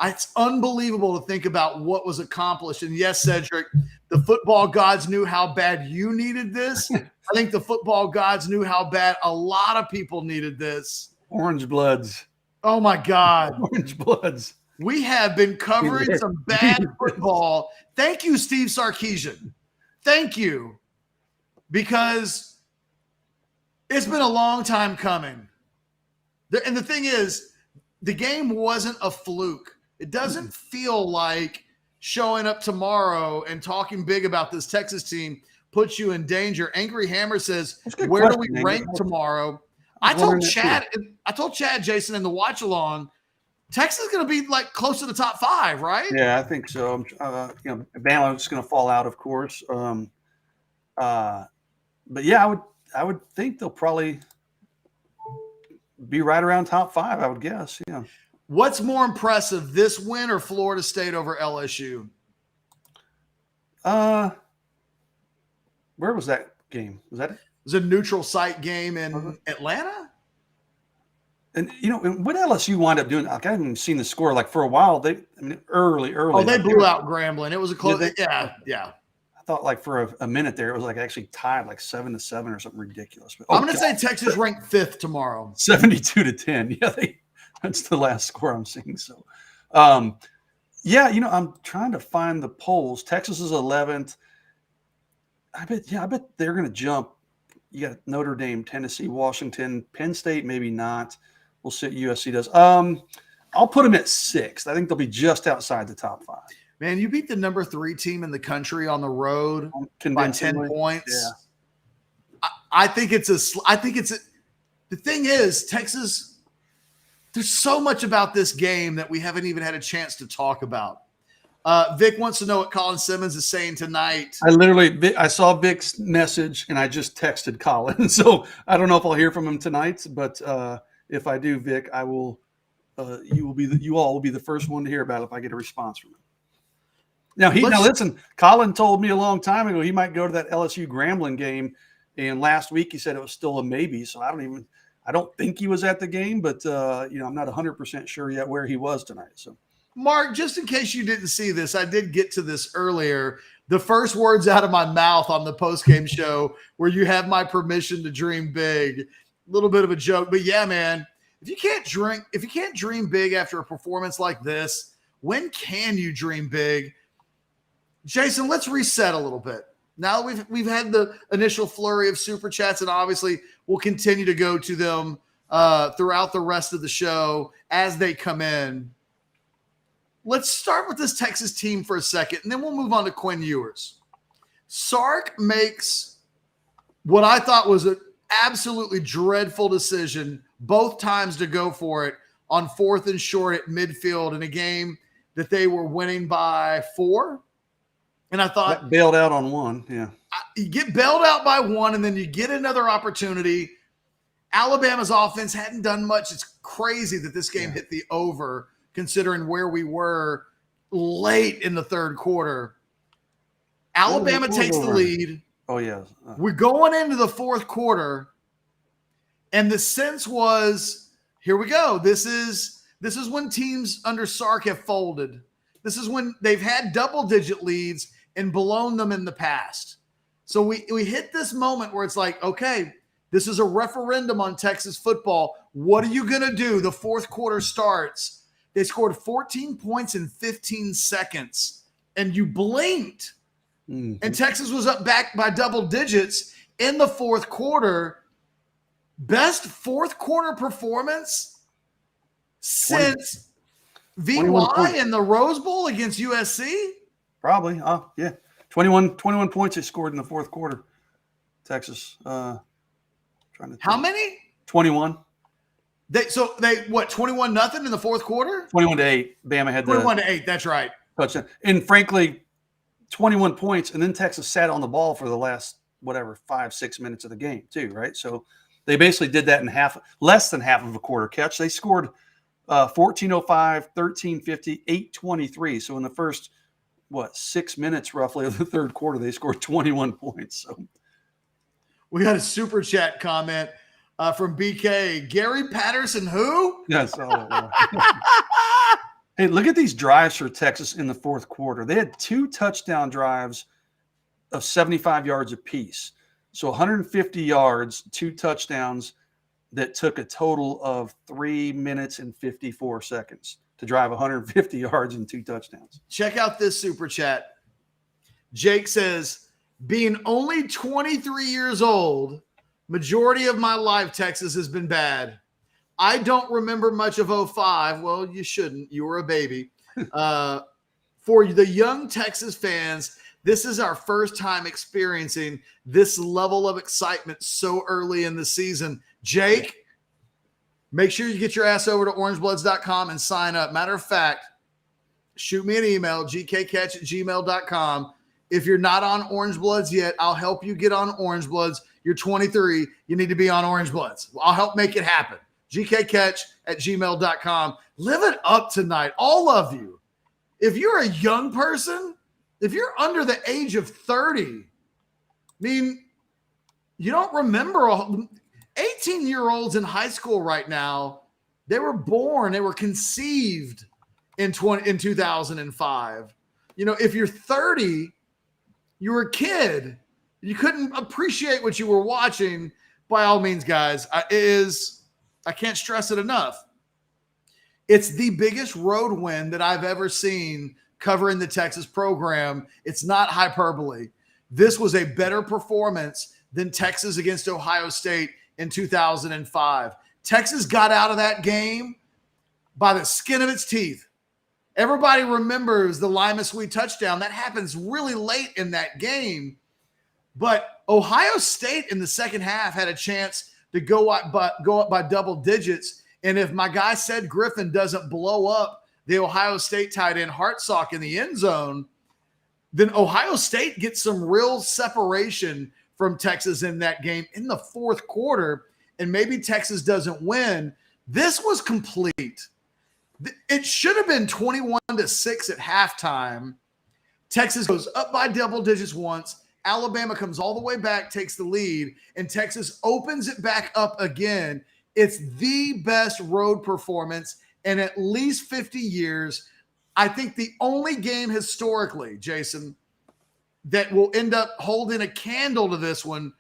It's unbelievable to think about what was accomplished. And yes, Cedric, the football gods knew how bad you needed this. I think the football gods knew how bad a lot of people needed this. Orangebloods. Oh, my God. Orangebloods. We have been covering some bad football. Thank you, Steve Sarkisian. Thank you. Because it's been a long time coming. And the thing is, the game wasn't a fluke. It doesn't feel like showing up tomorrow and talking big about this Texas team puts you in danger. Angry Hammer says, where do we rank tomorrow? I told Chad, Jason, in the watch along, Texas is going to be like close to the top 5, right? Yeah, I think so. Bama is going to fall out, of course. But yeah, I would think they'll probably be right around top 5, I would guess. Yeah. What's more impressive, this win or Florida State over LSU? Where was that game? Was that it? It was a neutral site game in Atlanta. And what LSU wound up doing? Like, I haven't seen the score. Like, for a while, early. Oh, they blew out Grambling. It was a close. Yeah. I thought like for a minute there, it was like actually tied like 7-7 or something ridiculous. But, I'm going to say Texas ranked 5th tomorrow. 72-10. Yeah, that's the last score I'm seeing. So, I'm trying to find the polls. Texas is 11th. I bet they're going to jump. You got Notre Dame, Tennessee, Washington, Penn State, maybe not. We'll see what USC does. I'll put them at 6th. I think they'll be just outside the top 5. Man, you beat the number 3 team in the country on the road by 10 points. Yeah. I think it's the thing is, Texas, there's so much about this game that we haven't even had a chance to talk about. Vic wants to know what Colin Simmons is saying tonight. I saw Vic's message and I just texted Colin. So I don't know if I'll hear from him tonight, but if I do, Vic, I will. You all will be the first one to hear about it if I get a response from him. Now listen. Colin told me a long time ago he might go to that LSU Grambling game, and last week he said it was still a maybe. So I don't think he was at the game, but I'm not 100% sure yet where he was tonight. So Mark, just in case you didn't see this, I did get to this earlier. The first words out of my mouth on the postgame show where you have my permission to dream big. A little bit of a joke, but yeah, man, if you can't dream big after a performance like this, when can you dream big? Jason, let's reset a little bit. Now we've had the initial flurry of super chats, and obviously we'll continue to go to them throughout the rest of the show as they come in. Let's start with this Texas team for a second, and then we'll move on to Quinn Ewers. Sark makes what I thought was an absolutely dreadful decision both times to go for it on 4th and short at midfield in a game that they were winning by 4. And I thought, got bailed out on one. Yeah. You get bailed out by 1, and then you get another opportunity. Alabama's offense hadn't done much. It's crazy that this game hit the over, considering where we were late in the third quarter. Alabama takes the lead. Oh, yeah. We're going into the fourth quarter, and the sense was, here we go. This is when teams under Sark have folded. This is when they've had double-digit leads and blown them in the past. So we hit this moment where it's like, okay, this is a referendum on Texas football. What are you going to do? The fourth quarter starts. They scored 14 points in 15 seconds, and you blinked. Mm-hmm. And Texas was up back by double digits in the fourth quarter. Best fourth quarter performance since VY in the Rose Bowl against USC? Probably. Yeah. 21 points they scored in the fourth quarter. Texas. How many? 21. They 21-0 in the fourth quarter? 21-8. Bama had 21-8. That's right. Touchdown. And frankly, 21 points, and then Texas sat on the ball for the last 5-6 minutes of the game too, right? So they basically did that in less than half of a quarter catch. They scored 14:05, 13:50, 8:23. So in the first 6 minutes roughly of the third quarter, they scored 21 points. So we got a super chat comment from BK. Gary Patterson, who? Yes. Hey, look at these drives for Texas in the fourth quarter. They had 2 touchdown drives of 75 yards apiece. So 150 yards, 2 touchdowns that took a total of 3 minutes and 54 seconds to drive 150 yards and 2 touchdowns. Check out this super chat. Jake says, being only 23 years old, majority of my life, Texas has been bad. I don't remember much of 05. Well, you shouldn't. You were a baby. For the young Texas fans, this is our first time experiencing this level of excitement so early in the season. Jake, make sure you get your ass over to orangebloods.com and sign up. Matter of fact, shoot me an email, gkcatch@gmail.com. If you're not on Orange Bloods yet, I'll help you get on Orange Bloods. You're 23. You need to be on Orange Bloods. I'll help make it happen. gkcatch@gmail.com. Live it up tonight, all of you. If you're a young person, if you're under the age of 30, I mean, you don't remember 18-year-olds in high school right now. They were born, they were conceived in 2005. You know, if you're 30, you were a kid. You couldn't appreciate what you were watching. By all means, guys, I can't stress it enough. It's the biggest road win that I've ever seen covering the Texas program. It's not hyperbole. This was a better performance than Texas against Ohio State in 2005. Texas got out of that game by the skin of its teeth. Everybody remembers the Lima Sweet touchdown. That happens really late in that game. But Ohio State in the second half had a chance to go up by double digits. And if my guy Ced Griffin doesn't blow up the Ohio State tight end Hartsock in the end zone, then Ohio State gets some real separation from Texas in that game in the fourth quarter, and maybe Texas doesn't win. This was complete. It should have been 21-6 at halftime. Texas goes up by double digits once. Alabama comes all the way back, takes the lead, and Texas opens it back up again. It's the best road performance in at least 50 years I think the only game historically, Jason, that will end up holding a candle to this one,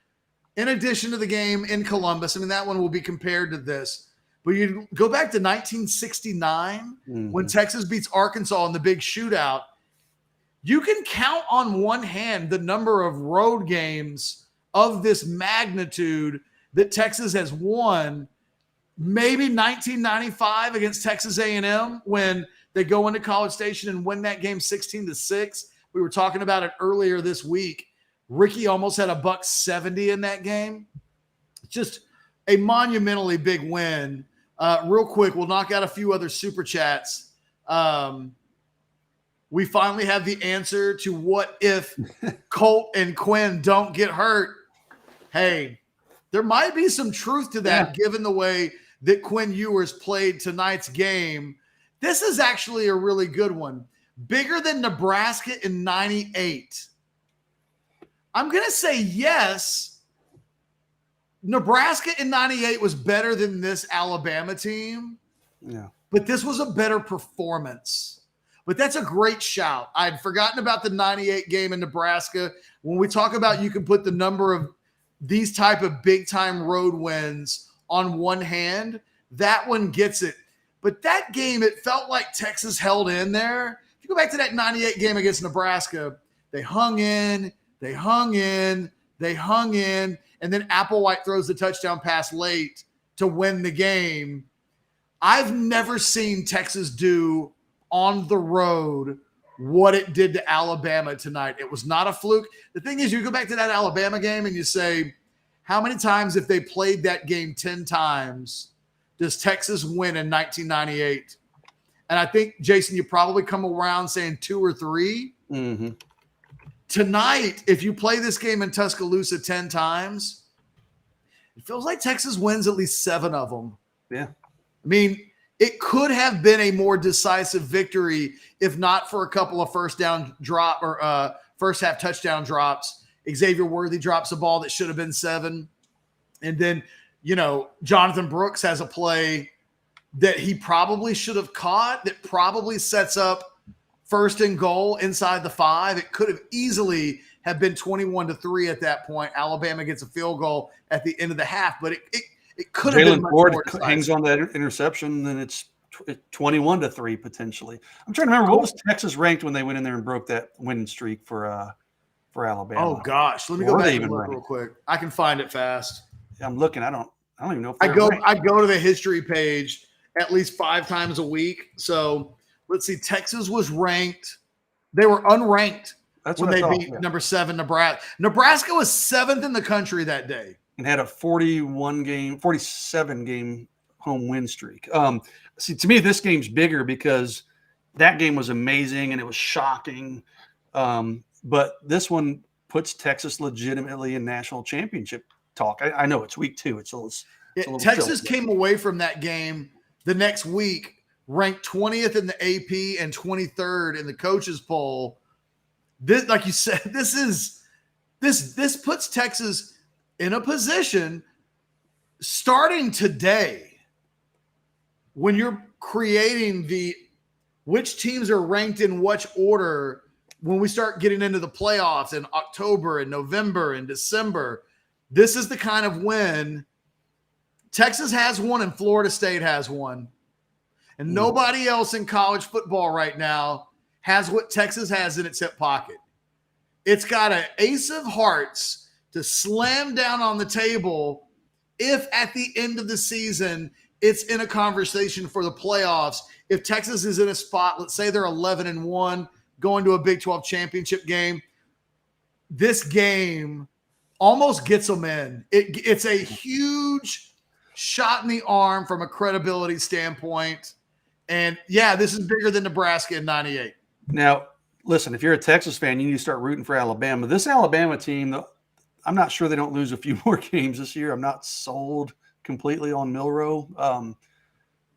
in addition to the game in Columbus, I mean, that one will be compared to this. But you go back to 1969 when Texas beats Arkansas in the big shootout. You can count on one hand the number of road games of this magnitude that Texas has won. Maybe 1995 against Texas A&M when they go into College Station and win that game 16-6. We were talking about it earlier this week. Ricky almost had $170 in that game. Just a monumentally big win. Real quick, we'll knock out a few other super chats. We finally have the answer to what if Colt and Quinn don't get hurt. Hey, there might be some truth to that given the way that Quinn Ewers played tonight's game. This is actually a really good one. Bigger than Nebraska in 98. I'm going to say yes. Nebraska in 98 was better than this Alabama team. Yeah. But this was a better performance. But that's a great shout. I'd forgotten about the 98 game in Nebraska. When we talk about you can put the number of these type of big-time road wins on one hand, that one gets it. But that game, it felt like Texas held in there. If you go back to that 98 game against Nebraska, they hung in, and then Applewhite throws the touchdown pass late to win the game. I've never seen Texas do on the road what it did to Alabama tonight. It was not a fluke. The thing is, you go back to that Alabama game and you say, how many times, if they played that game 10 times, does Texas win in 1998? And I think, Jason, you probably come around saying 2 or 3. Mm-hmm. Tonight, if you play this game in Tuscaloosa 10 times, it feels like Texas wins at least 7 of them. Yeah. I mean, it could have been a more decisive victory if not for a couple of first half touchdown drops. Xavier Worthy drops a ball that should have been 7. And then, Jonathan Brooks has a play that he probably should have caught that probably sets up first and goal inside the 5. It could have easily have been 21-3 at that point. Alabama gets a field goal at the end of the half, but it could have been much more decisive. Hangs on that interception, then it's 21-3 potentially. I'm trying to remember what was Texas ranked when they went in there and broke that winning streak for Alabama. Oh gosh, let me go back and look real quick. I can find it fast. Yeah, I'm looking. I don't even know if I go to the history page at least 5 times a week. So let's see. Texas was ranked. They were unranked when they beat number 7 Nebraska. Nebraska was 7th in the country that day and had a 47 game home win streak. See, to me, this game's bigger because that game was amazing and it was shocking. But this one puts Texas legitimately in national championship talk. I know it's week 2. It's a little Texas came away from that game the next week ranked 20th in the AP and 23rd in the coaches poll. This, like you said, this puts Texas in a position starting today when you're creating which teams are ranked in which order. When we start getting into the playoffs in October and November and December, this is the kind of win Texas has one and Florida State has one. And nobody else in college football right now has what Texas has in its hip pocket. It's got an ace of hearts to slam down on the table if at the end of the season it's in a conversation for the playoffs. If Texas is in a spot, let's say they're 11-1, going to a Big 12 championship game, this game almost gets them in. It's a huge shot in the arm from a credibility standpoint. And, yeah, this is bigger than Nebraska in 98. Now, listen, if you're a Texas fan, you need to start rooting for Alabama. This Alabama team, I'm not sure they don't lose a few more games this year. I'm not sold completely on Milroe.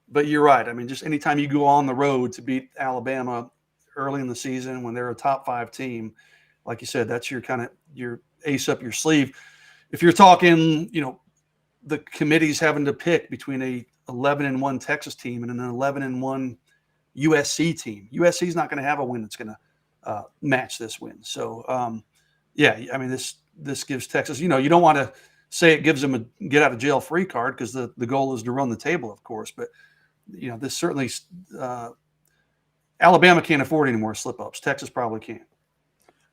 But you're right. I mean, just anytime you go on the road to beat Alabama early in the season when they're a top 5 team, like you said, that's your ace up your sleeve. If you're talking, the committee's having to pick between a 11-1 Texas team and an 11-1, USC team. USC is not going to have a win that's going to match this win. So, yeah, I mean, this gives Texas, you don't want to say it gives them a get out of jail free card, because the goal is to run the table, of course. But, this certainly Alabama can't afford any more slip ups. Texas probably can.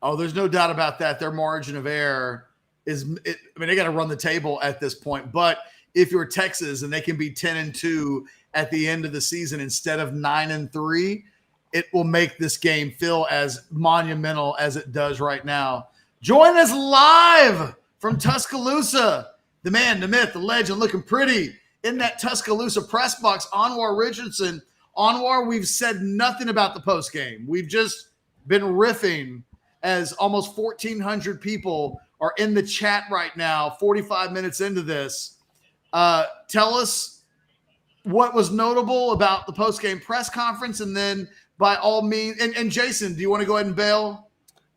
Oh, there's no doubt about that. Their margin of error they got to run the table at this point. But if you're Texas and they can be 10-2 at the end of the season instead of 9-3, it will make this game feel as monumental as it does right now. Join us live from Tuscaloosa. The man, the myth, the legend, looking pretty in that Tuscaloosa press box, Anwar Richardson. Anwar, we've said nothing about the post game. We've just been riffing as almost 1,400 people are in the chat right now, 45 minutes into this. Tell us what was notable about the post-game press conference, and then by all means, and Jason, do you want to go ahead and bail?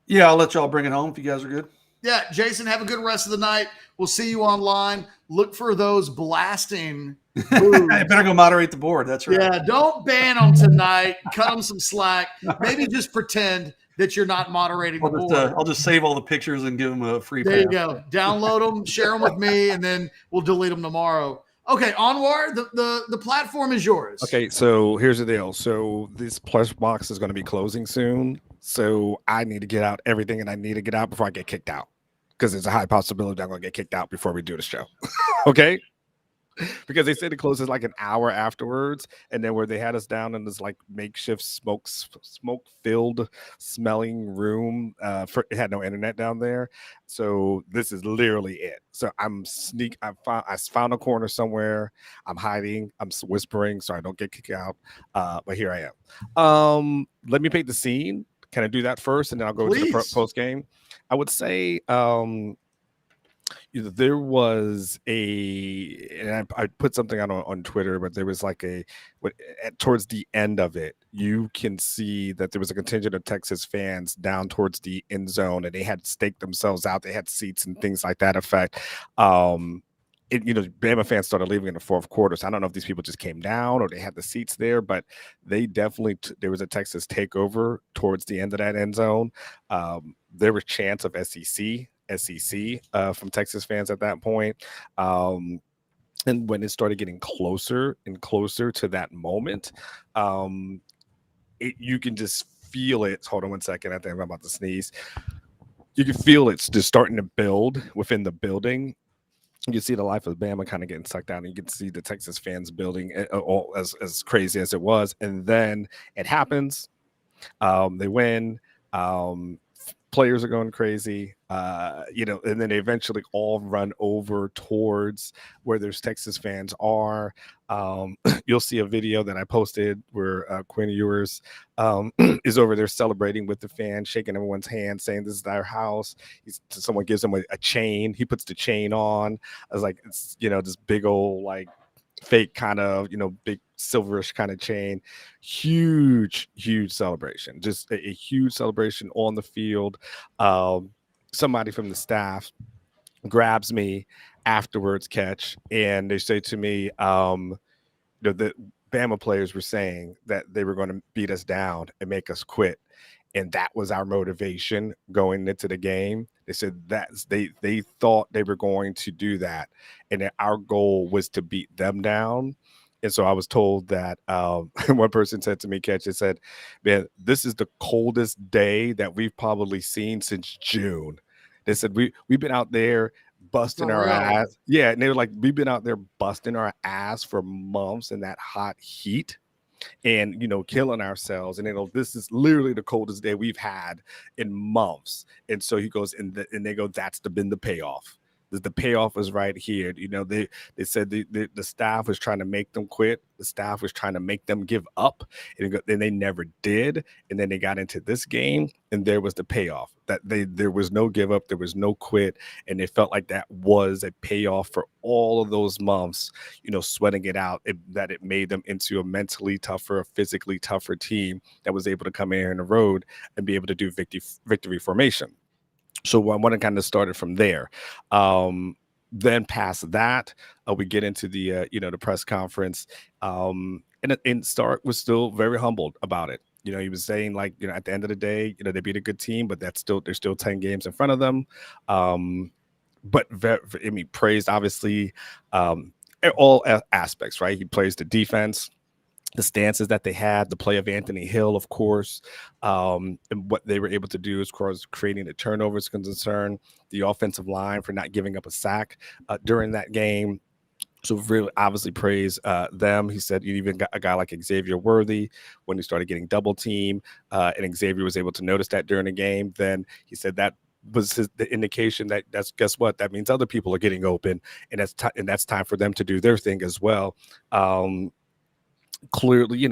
Yeah, I'll let y'all bring it home if you guys are good. Yeah, Jason, have a good rest of the night. We'll see you online. Look for those blasting moves. I better go moderate the board. That's right. Yeah, don't ban them tonight. Cut them some slack. Maybe just pretend that you're not moderating the board. I'll just save all the pictures and give them a free pass. There you go. Download them, share them with me, and then we'll delete them tomorrow. Okay, Anwar, the platform is yours. Okay, so here's the deal. So this plush box is going to be closing soon. So I need to get out everything, and I need to get out before I get kicked out, because there's a high possibility that I'm going to get kicked out before we do the show. Okay? Because they said it closes like an hour afterwards, and then where they had us down in this like makeshift smoke-filled smelling room, it had no internet down there, so this is literally it. So I found a corner somewhere. I'm hiding. I'm whispering so I don't get kicked out. But here I am. Let me paint the scene. Can I do that first, and then I'll go to the post game? I would say. There was and I put something out on Twitter, but there was like towards the end of it, you can see that there was a contingent of Texas fans down towards the end zone, and they had staked themselves out. They had seats and things like that effect. Bama fans started leaving in the fourth quarter. So I don't know if these people just came down or they had the seats there, but they definitely, there was a Texas takeover towards the end of that end zone. There was chants of SEC from Texas fans at that point. And when it started getting closer and closer to that moment, you can just feel it. Hold on one second. I think I'm about to sneeze. You can feel it's just starting to build within the building. You can see the life of Bama kind of getting sucked out, and you can see the Texas fans building all as crazy as it was. And then it happens. They win. Players are going crazy, and then they eventually all run over towards where there's Texas fans are. You'll see a video that I posted where Quinn Ewers is over there celebrating with the fans, shaking everyone's hand, saying this is our house. Someone gives him a chain. He puts the chain on. I was like, it's this big old like fake kind of big silverish kind of chain. Huge celebration, just a huge celebration on the field. Somebody from the staff grabs me afterwards, catch, and they say to me, the Bama players were saying that they were going to beat us down and make us quit, and that was our motivation going into the game. They said that they thought they were going to do that, and that our goal was to beat them down. And so I was told that one person said to me, Catch, it said, man, this is the coldest day that we've probably seen since June. They said, we've been out there busting our ass. Yeah, and they were like, we've been out there busting our ass for months in that hot heat and, killing ourselves. And this is literally the coldest day we've had in months. And so he goes, and they go, that's been the payoff. The payoff is right here. They said the staff was trying to make them quit. The staff was trying to make them give up, and they never did. And then they got into this game, and there was the payoff. That there was no give up, there was no quit, and they felt like that was a payoff for all of those months, sweating it out. That it made them into a mentally tougher, a physically tougher team that was able to come in the road and be able to do victory formation. So I want to kind of start it from there. Then past that, we get into the the press conference. And Stark was still very humbled about it. He was saying, like, at the end of the day, they beat a good team, but there's still 10 games in front of them. But praised obviously all aspects, right? He praised the defense, the stances that they had, the play of Anthony Hill, of course, and what they were able to do as far as creating the turnovers concerned, the offensive line for not giving up a sack during that game. So really obviously praise them. He said you even got a guy like Xavier Worthy when he started getting double team, and Xavier was able to notice that during the game. Then he said that was the indication that's guess what? That means other people are getting open, and that's time for them to do their thing as well. Clearly,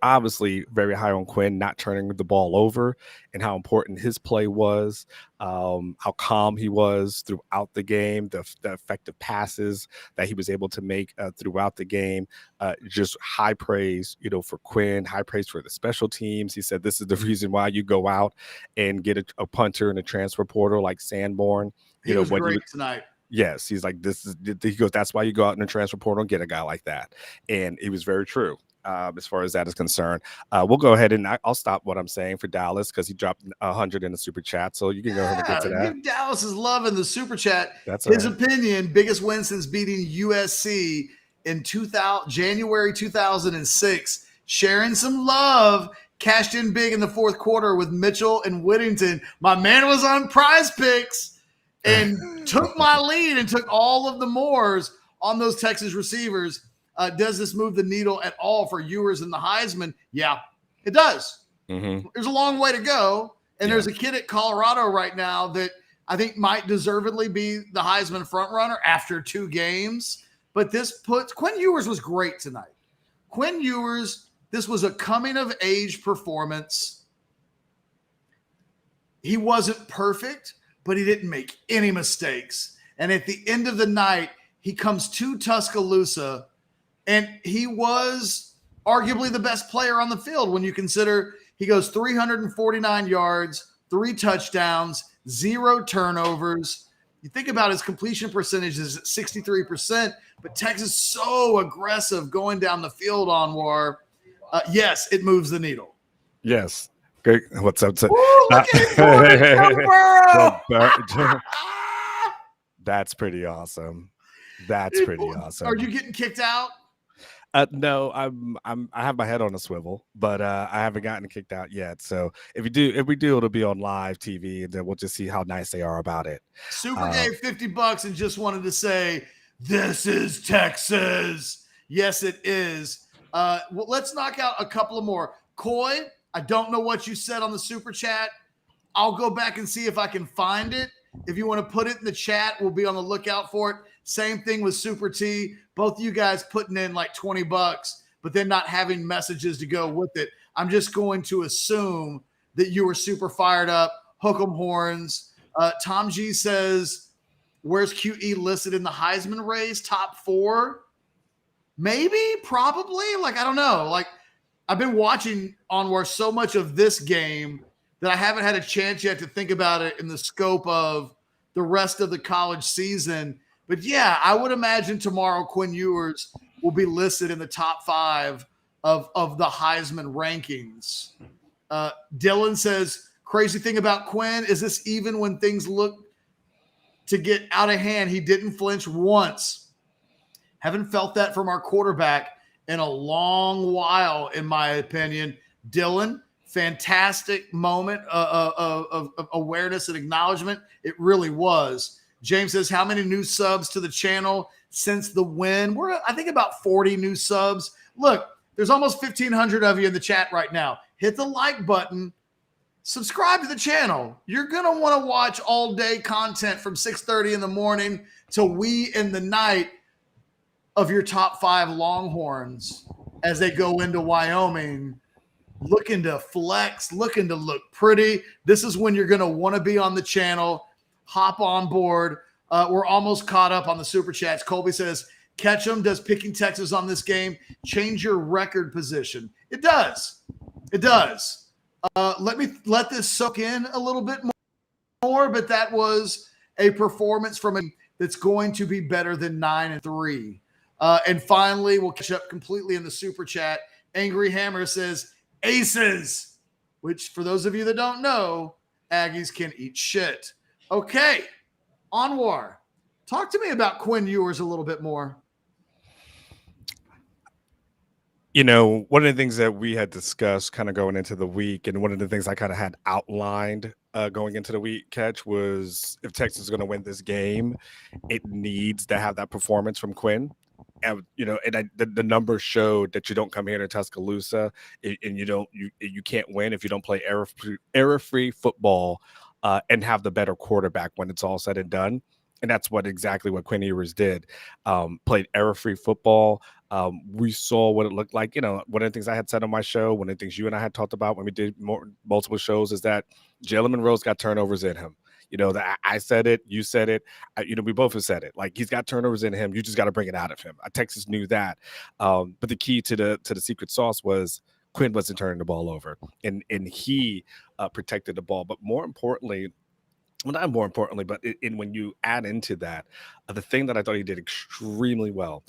obviously very high on Quinn not turning the ball over and how important his play was, how calm he was throughout the game, the effective passes that he was able to make throughout the game. Just high praise, for Quinn, high praise for the special teams. He said this is the reason why you go out and get a punter in a transfer portal like Sanborn. He was great tonight. Yes, he's like, he goes, that's why you go out in the transfer portal and get a guy like that. And it was very true. As far as that is concerned, we'll go ahead and I'll stop what I'm saying for Dallas because he dropped 100 in the super chat. So you can go ahead and get to that. Dallas is loving the super chat. That's his opinion. Biggest win since beating USC in January 2006. Sharing some love. Cashed in big in the fourth quarter with Mitchell and Whittington. My man was on Prize Picks and took my lead and took all of the mores on those Texas receivers. Does this move the needle at all for Ewers and the Heisman? Yeah, it does. Mm-hmm. There's a long way to go. And there's a kid at Colorado right now that I think might deservedly be the Heisman frontrunner after 2 games. But this puts – Quinn Ewers was great tonight. Quinn Ewers, this was a coming-of-age performance. He wasn't perfect, but he didn't make any mistakes. And at the end of the night, he comes to Tuscaloosa – and he was arguably the best player on the field when you consider he goes 349 yards, 3 touchdowns, 0 turnovers. You think about his completion percentage is at 63%, but Texas so aggressive going down the field, Anwar. Yes, it moves the needle. Yes. Great. What's up? Ooh, look at Burrow. That's pretty awesome. That's pretty awesome. Are you getting kicked out? No, I have my head on a swivel, but I haven't gotten kicked out yet. So if we do, it'll be on live TV, and then we'll just see how nice they are about it. Super gave $50 and just wanted to say, "This is Texas." Yes, it is. Well, let's knock out a couple of more. Coy, I don't know what you said on the super chat. I'll go back and see if I can find it. If you want to put it in the chat, we'll be on the lookout for it. Same thing with Super T. Both you guys putting in like $20, but then not having messages to go with it. I'm just going to assume that you were super fired up. Hook 'em horns. Tom G says, where's QE listed in the Heisman race? Top 4? Maybe, probably. Like, I don't know. Like, I've been watching Anwar so much of this game that I haven't had a chance yet to think about it in the scope of the rest of the college season. But yeah, I would imagine tomorrow Quinn Ewers will be listed in the top 5 of the Heisman rankings. Dylan says, crazy thing about Quinn is this even when things look to get out of hand, he didn't flinch once. Haven't felt that from our quarterback in a long while, in my opinion. Dylan, fantastic moment of awareness and acknowledgement. It really was. James says, how many new subs to the channel since the win? We're, I think, about 40 new subs. Look, there's almost 1,500 of you in the chat right now. Hit the like button. Subscribe to the channel. You're going to want to watch all-day content from 6:30 in the morning till wee in the night of your top 5 Longhorns as they go into Wyoming, looking to flex, looking to look pretty. This is when you're going to want to be on the channel. Hop on board. We're almost caught up on the super chats. Colby says, catch 'em. Does picking Texas on this game change your record position? It does. It does. Let me let this soak in a little bit more, but that was a performance from a that's going to be better than 9-3. And finally, we'll catch up completely in the super chat. Angry Hammer says aces, which for those of you that don't know, Aggies can eat shit. Okay, Anwar, talk to me about Quinn Ewers a little bit more. One of the things that we had discussed kind of going into the week, and one of the things I kind of had outlined going into the week, Catch, was if Texas is going to win this game, it needs to have that performance from Quinn. And, the numbers showed that you don't come here to Tuscaloosa and you can't win if you don't play error-free football and have the better quarterback when it's all said and done. And that's exactly what Quinn Ewers did. Played error-free football. We saw what it looked like. One of the things I had said on my show, one of the things you and I had talked about when we did multiple shows is that Jalen Monroe's got turnovers in him. That I said it, you said it, we both have said it. Like, he's got turnovers in him. You just got to bring it out of him. Texas knew that. But the key to the secret sauce was Quinn wasn't turning the ball over, and he protected the ball. But more importantly, well, not more importantly, but when you add into that, the thing that I thought he did extremely well,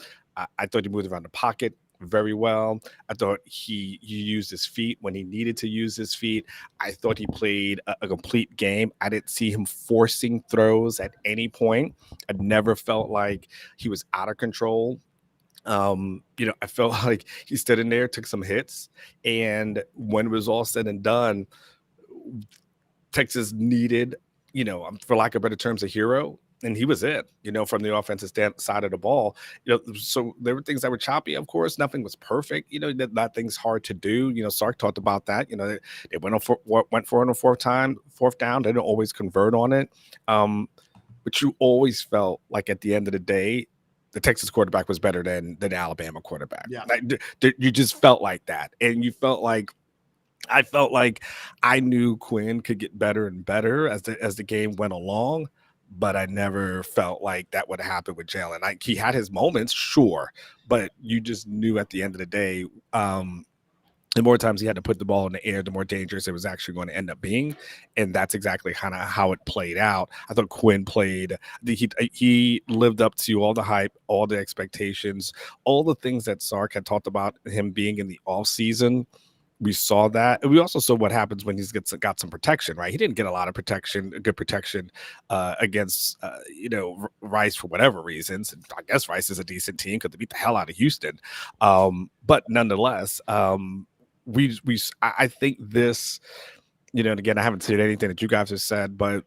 I thought he moved around the pocket very well. I thought he used his feet when he needed to use his feet. I thought he played a complete game. I didn't see him forcing throws at any point. I never felt like he was out of control. I felt like he stood in there, took some hits, and when it was all said and done, Texas needed, for lack of better terms, a hero. And he was it, from the offensive side of the ball. So there were things that were choppy, of course. Nothing was perfect. Nothing's hard to do. Sark talked about that. They went for it on fourth down. They didn't always convert on it. But you always felt like at the end of the day, the Texas quarterback was better than the Alabama quarterback. Yeah. You just felt like that. And you felt like, I felt like I knew Quinn could get better and better as the game went along. But I never felt like that would happen with Jalen. He had his moments, sure, but you just knew at the end of the day, the more times he had to put the ball in the air, the more dangerous it was actually going to end up being. And that's exactly kind of how it played out. I thought Quinn played, he lived up to all the hype, all the expectations, all the things that Sark had talked about him being in the offseason. We saw that. And we also saw what happens when he's got some protection, right? He didn't get a lot of protection, good protection against, Rice for whatever reasons. And I guess Rice is a decent team because they beat the hell out of Houston. But nonetheless, I think this, and again, I haven't seen anything that you guys have said, but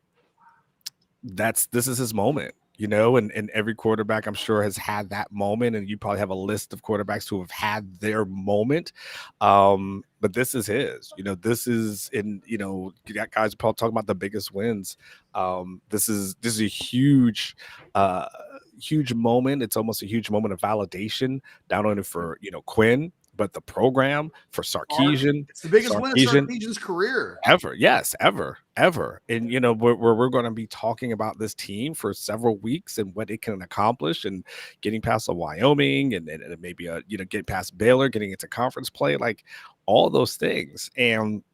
this is his moment. And every quarterback, I'm sure, has had that moment, and you probably have a list of quarterbacks who have had their moment. But this is his. This is you got guys talking about the biggest wins. This is a huge moment. It's almost a huge moment of validation, not only for Quinn, but the program, for Sarkisian. It's the biggest win of Sarkisian's career ever. Yes, ever. And we're going to be talking about this team for several weeks and what it can accomplish, and getting past Wyoming, and maybe getting past Baylor, getting into conference play, like all those things. And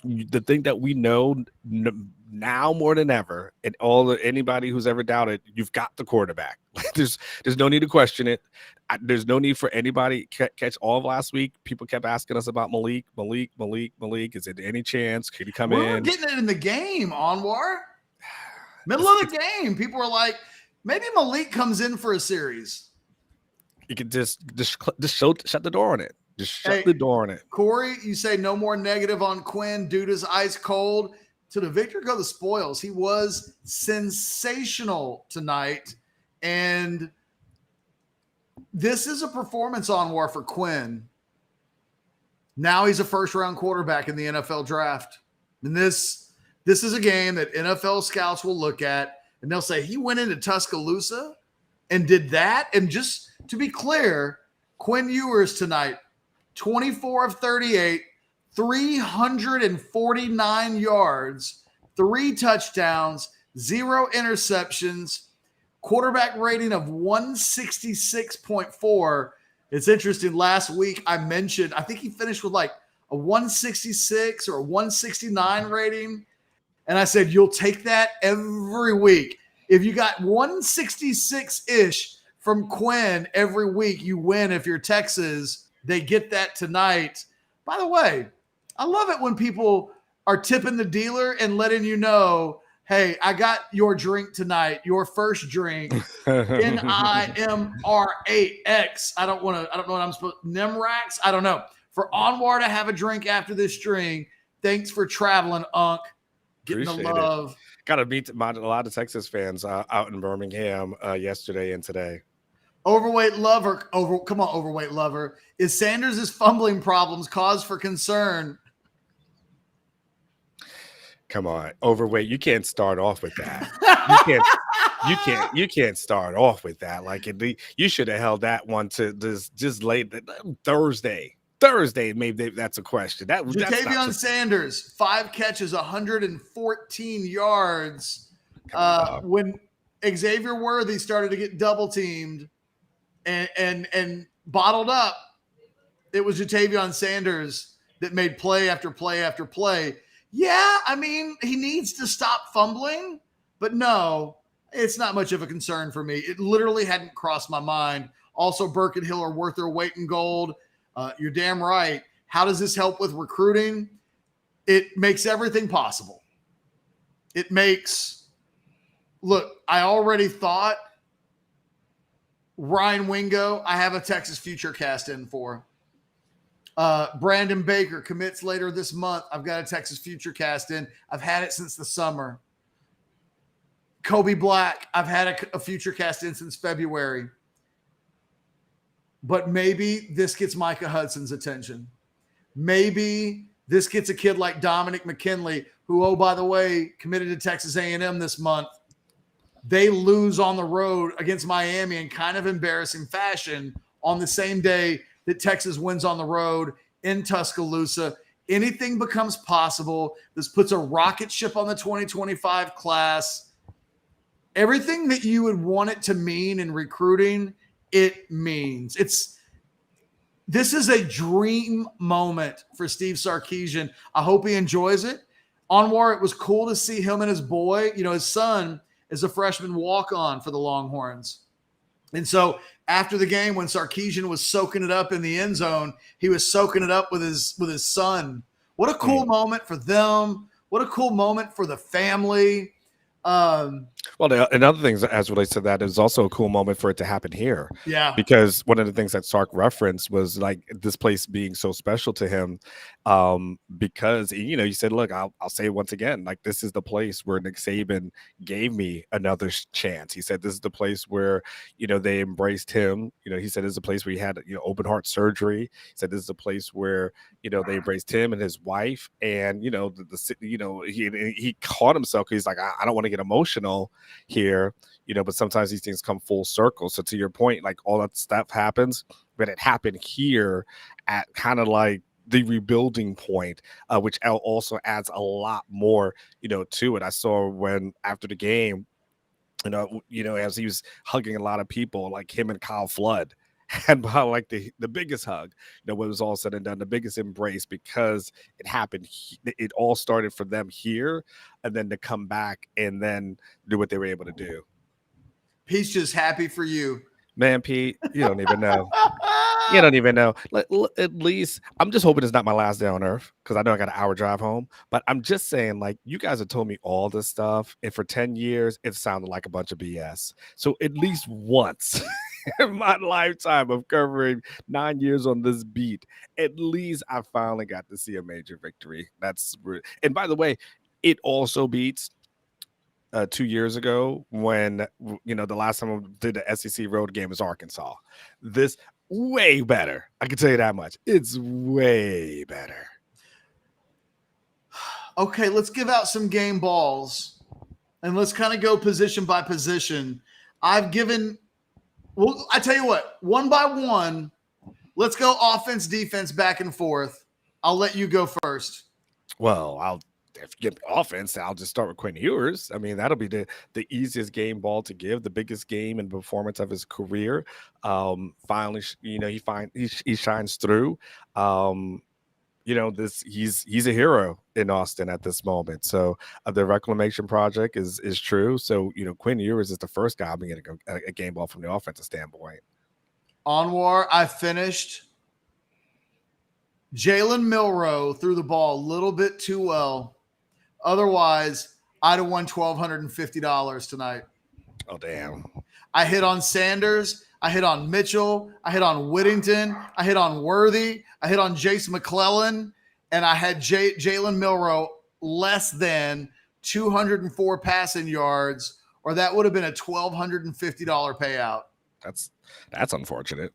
the thing that we know now more than ever, and anybody who's ever doubted, you've got the quarterback. There's no need to question it. There's no need for anybody. Catch all of last week, people kept asking us about Malik. Is it any chance? Could he come in? We're getting it in the game, Anwar. Middle of the game, people were like, maybe Malik comes in for a series. You could just shut the door on it. Just shut the door on it. Corey, you say no more negative on Quinn. Dude is ice cold. To the victor go the spoils. He was sensational tonight. And this is a performance on war for Quinn. Now he's a first-round quarterback in the NFL draft. And this is a game that NFL scouts will look at, and they'll say, he went into Tuscaloosa and did that. And just to be clear, Quinn Ewers tonight, 24 of 38, 349 yards, 3 touchdowns, 0 interceptions, quarterback rating of 166.4. It's interesting. Last week I mentioned, I think he finished with like a 166 or a 169 rating. And I said, you'll take that every week. If you got 166-ish from Quinn every week, you win if you're Texas. they get that tonight. By the way, I love it when people are tipping the dealer and letting you know, hey, I got your drink tonight, your first drink, NIMR8X. I don't know what I'm supposed to, Nimrax. I don't know. For Anwar to have a drink after this string, thanks for traveling, Unc. Getting the love. Got to meet a lot of Texas fans out in Birmingham yesterday and today. Overweight lover. Come on, overweight lover. Is Sanders' fumbling problems cause for concern? Come on, overweight. You can't start off with that. You can't start off with that. Like you should have held that one to just late Thursday. Maybe that's a question. Jatavion Sanders, 5 catches, 114 yards. When Xavier Worthy started to get double teamed and bottled up, it was Jatavion Sanders that made play after play after play. Yeah, I mean, he needs to stop fumbling, but no, it's not much of a concern for me. It literally hadn't crossed my mind. Also, Burke and Hill are worth their weight in gold. You're damn right. How does this help with recruiting? It makes everything possible. Look, I already thought Ryan Wingo, I have a Texas Future cast in for. Brandon Baker commits later this month. I've got a Texas Future cast in. I've had it since the summer. Kobe Black, I've had a Future cast in since February. But maybe this gets Micah Hudson's attention. Maybe this gets a kid like Dominic McKinley, who, oh, by the way, committed to Texas A&M this month. They lose on the road against Miami in kind of embarrassing fashion on the same day that Texas wins on the road in Tuscaloosa. Anything becomes possible. This puts a rocket ship on the 2025 class. Everything that you would want it to mean in recruiting, it means. This is a dream moment for Steve Sarkisian. I hope he enjoys it. Anwar, it was cool to see him and his boy. His son is a freshman walk-on for the Longhorns. And so after the game, when Sarkisian was soaking it up in the end zone, he was soaking it up with his son. What a cool moment for them. What a cool moment for the family. Well, another thing as relates to that is also a cool moment for it to happen here. Yeah. Because one of the things that Sark referenced was like this place being so special to him. Because he said, look, I'll say it once again, like this is the place where Nick Saban gave me another chance. He said this is the place where they embraced him. He said this is a place where he had open heart surgery. He said this is a place where they embraced him and his wife, and he caught himself because he's like, I don't want to get emotional here, but sometimes these things come full circle. So to your point, like all that stuff happens, but it happened here at kind of like the rebuilding point, which also adds a lot more, to it. I saw when after the game, as he was hugging a lot of people, like him and Kyle Flood had about like the biggest hug, when it was all said and done, the biggest embrace, because it happened. It all started for them here, and then to come back and then do what they were able to do. Pete's just happy for you. Man, Pete, you don't even know. You don't even know. At least I'm just hoping it's not my last day on earth, because I know I got an hour drive home. But I'm just saying, like, you guys have told me all this stuff, and for 10 years, it sounded like a bunch of BS. So at least once in my lifetime of covering 9 years on this beat, at least I finally got to see a major victory. And by the way, it also beats 2 years ago when the last time I did the SEC road game was Arkansas. This way better. I can tell you that much. It's way better. Okay, let's give out some game balls and let's kind of go position by position. I tell you what, one by one, let's go offense, defense, back and forth. I'll let you go first. Well, if you give offense, I'll just start with Quinn Ewers. I mean, that'll be the easiest game ball to give, the biggest game and performance of his career. Finally, he shines through. He's a hero in Austin at this moment. So the reclamation project is true. So Quinn Ewers is the first guy I'm going to get a game ball from the offensive standpoint. Anwar, I finished Jalen Milroe threw the ball a little bit too well. Otherwise, I'd have won $1,250 tonight. Oh, damn. I hit on Sanders. I hit on Mitchell. I hit on Whittington. I hit on Worthy. I hit on Jace McClellan. And I had Jalen Milroe less than 204 passing yards, or that would have been a $1,250 payout. That's unfortunate.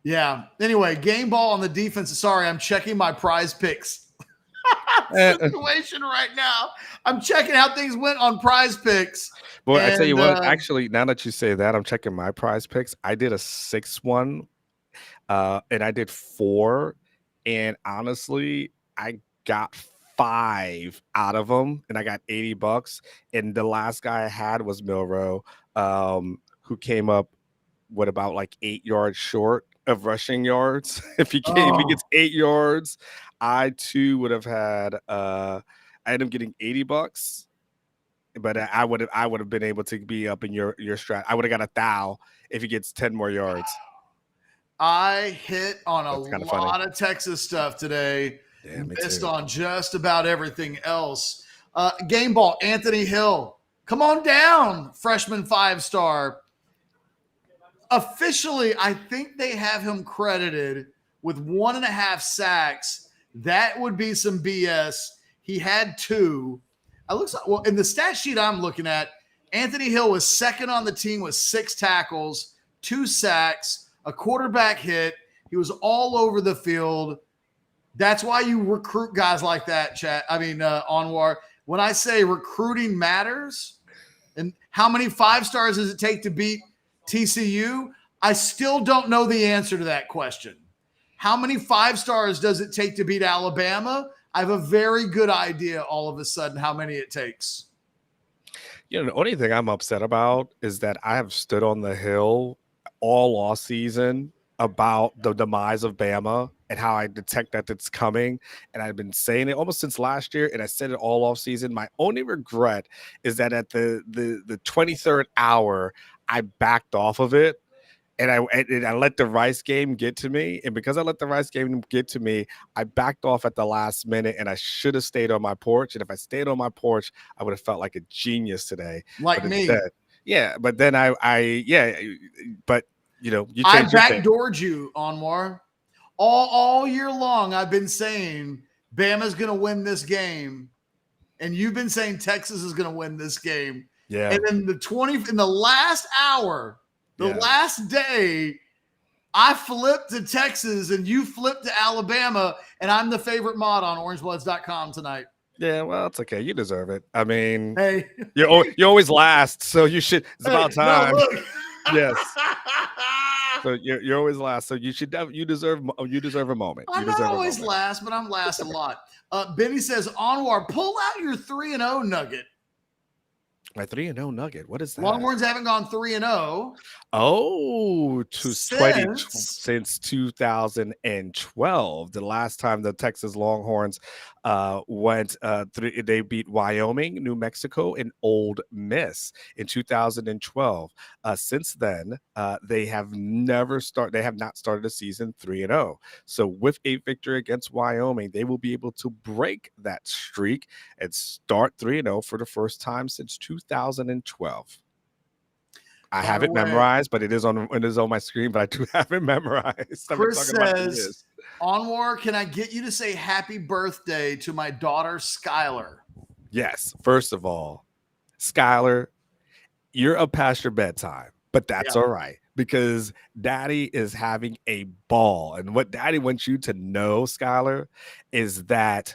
Yeah. Anyway, game ball on the defense. Sorry, I'm checking my prize picks situation right now. I'm checking how things went on prize picks. Boy, I tell you what, actually, now that you say that, I'm checking my prize picks. I did a 6-1, and I did 4. And honestly, I got 5 out of them, and I got $80. And the last guy I had was Milroe, who came up with about like 8 yards short of rushing yards. If he gets 8 yards, I too would have had. I ended up getting $80, but I would have been able to be up in your strat. I would have got $1,000 if he gets 10 more yards. I hit on a lot of Texas stuff today. Yeah, missed on just about everything else. Game ball, Anthony Hill. Come on down, freshman 5-star. Officially, I think they have him credited with 1.5 sacks. That would be some BS. He had 2. It looks like, well, in the stat sheet I'm looking at, Anthony Hill was second on the team with 6 tackles, 2 sacks, a quarterback hit. He was all over the field. That's why you recruit guys like that, Anwar. When I say recruiting matters, and how many 5-stars does it take to beat TCU? I still don't know the answer to that question. How many 5-stars does it take to beat Alabama? I have a very good idea all of a sudden how many it takes. You know, the only thing I'm upset about is that I have stood on the hill all off season about the demise of Bama and how I detect that it's coming. And I've been saying it almost since last year, and I said it all off season. My only regret is that at the 23rd hour, I backed off of it. And I let the Rice game get to me. And because I let the Rice game get to me, I backed off at the last minute, and I should have stayed on my porch. And if I stayed on my porch, I would have felt like a genius today. Like me. Yeah, but then but you know, you I changed your thing. backdoored you, Anwar. All year long, I've been saying Bama's going to win this game, and you've been saying Texas is going to win this game. Yeah. And then in the last hour, last day, I flipped to Texas, and you flipped to Alabama, and I'm the favorite mod on Orangebloods.com tonight. Yeah, well, it's okay. You deserve it. I mean, hey, you always last, so you should. It's about time. No, look. Yes. So you're always last. So you should. You deserve a moment. I'm not always last, but I'm last a lot. Benny says, Anwar, pull out your 3-0 nugget. My 3-0 nugget. What is that? Longhorns haven't gone 3-0. Oh, since 2012, the last time the Texas Longhorns went through, they beat Wyoming, New Mexico, and Ole Miss in 2012. Since then, they have not started a season 3-0. So with a victory against Wyoming, they will be able to break that streak and start 3-0 for the first time since 2012. I have it memorized, but it is on my screen, but I do have it memorized. Chris says, Anwar, can I get you to say happy birthday to my daughter, Skylar? Yes. First of all, Skylar, you're up past your bedtime, but that's all right, because Daddy is having a ball. And what Daddy wants you to know, Skylar, is that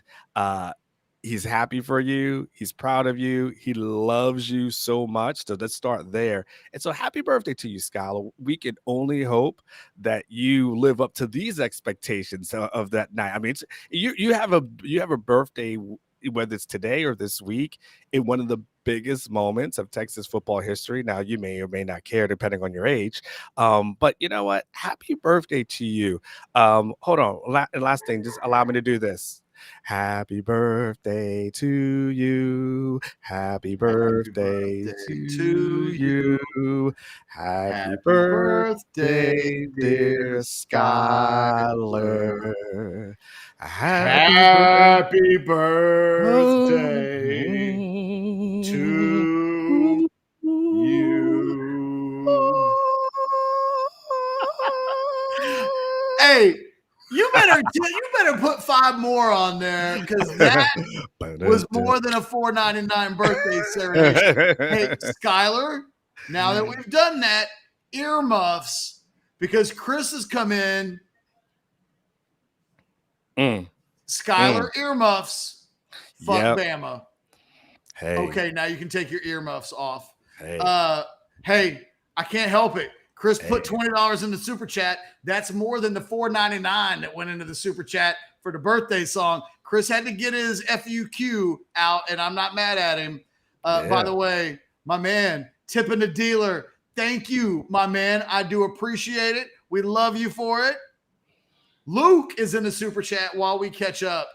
he's happy for you. He's proud of you. He loves you so much. So let's start there. And so happy birthday to you, Skylar. We can only hope that you live up to these expectations of that night. I mean, you have a birthday, whether it's today or this week, in one of the biggest moments of Texas football history. Now, you may or may not care depending on your age. But you know what? Happy birthday to you. Hold on. Last thing, just allow me to do this. Happy birthday to you. Happy birthday to you. Happy birthday, dear Skylar. Happy birthday to you. Hey, you better put 5 more on there because that was more than a $4.99 birthday serenade. Hey, Skylar, now that we've done that, earmuffs, because Chris has come in. Skylar earmuffs. Fuck Bama. Hey. Okay, now you can take your earmuffs off. Hey. Hey, I can't help it. Chris put $20 in the super chat. That's more than the $4.99 that went into the super chat for the birthday song. Chris had to get his FUQ out, and I'm not mad at him. By the way, my man, tipping the dealer. Thank you, my man. I do appreciate it. We love you for it. Luke is in the super chat while we catch up.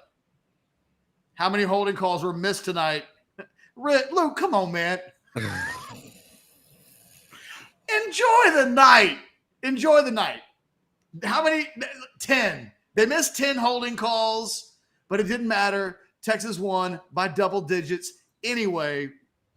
How many holding calls were missed tonight? Luke, come on, man. Enjoy the night. Enjoy the night. How many? 10. They missed 10 holding calls, but it didn't matter. Texas won by double digits anyway.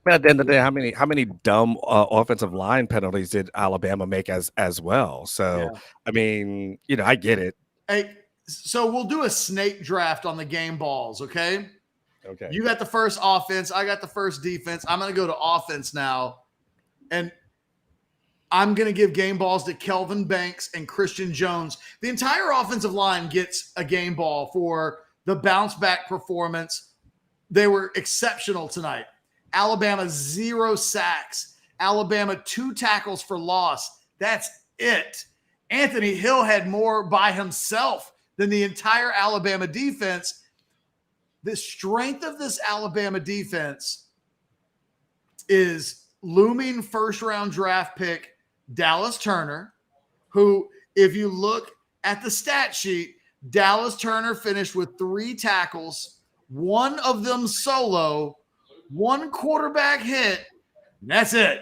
But at the end of the day, how many dumb offensive line penalties did Alabama make as well? So, I mean, I get it. Hey, so we'll do a snake draft on the game balls, okay? Okay. You got the first offense. I got the first defense. I'm going to go to offense now. And I'm going to give game balls to Kelvin Banks and Christian Jones. The entire offensive line gets a game ball for the bounce back performance. They were exceptional tonight. Alabama, 0 sacks. Alabama, 2 tackles for loss. That's it. Anthony Hill had more by himself than the entire Alabama defense. The strength of this Alabama defense is looming first-round draft pick Dallas Turner, who, if you look at the stat sheet, Dallas Turner finished with 3 tackles, 1 of them solo, 1 quarterback hit, and that's it.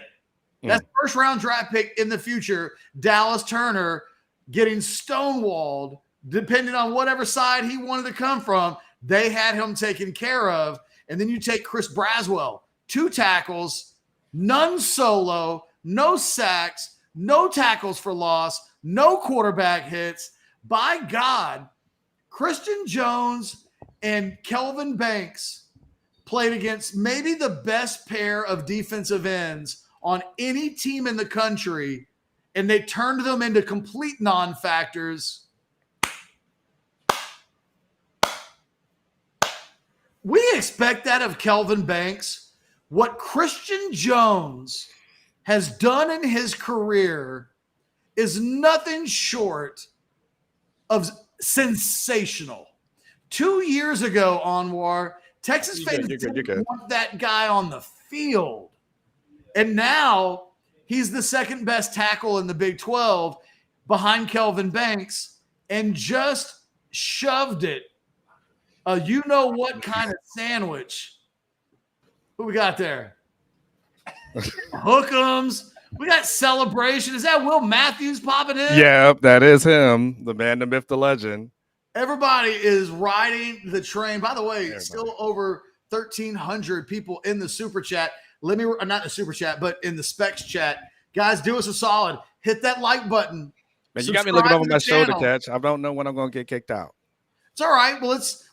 That's first-round draft pick in the future. Dallas Turner getting stonewalled, depending on whatever side he wanted to come from. They had him taken care of. And then you take Chris Braswell, 2 tackles, none solo, no sacks, no tackles for loss, no quarterback hits. By God, Christian Jones and Kelvin Banks played against maybe the best pair of defensive ends on any team in the country, and they turned them into complete non-factors. We expect that of Kelvin Banks. What Christian Jones has done in his career is nothing short of sensational. 2 years ago, Anwar, Texas fans didn't want that guy on the field. And now he's the second best tackle in the Big 12 behind Kelvin Banks and just shoved it. You know what kind of sandwich? Who we got there? Hook'ems. We got Celebration. Is that Will Matthews popping in? Yeah, that is him. The man, the myth, the legend. Everybody is riding the train. By the way, still over 1,300 people in the super chat. Let me, not the super chat, but in the specs chat. Guys, do us a solid. Hit that like button. Man, you got me looking over my shoulder, Catch. I don't know when I'm going to get kicked out. It's all right. Well, let's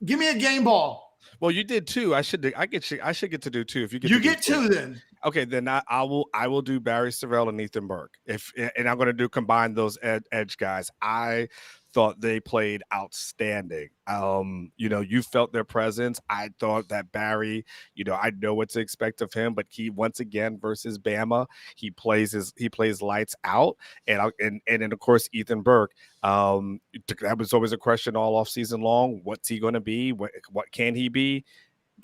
give me a game ball. Well, you did 2. I should get to do 2. If you get 2, then okay. Then I will do Barry Sorrell and Ethan Burke. And I'm going to combine those edge guys. I thought they played outstanding. You felt their presence. I thought that Barry, I know what to expect of him, but he, once again, versus Bama, he plays lights out. And then of course Ethan Burke. That was always a question all off season long. What's he going to be? What can he be?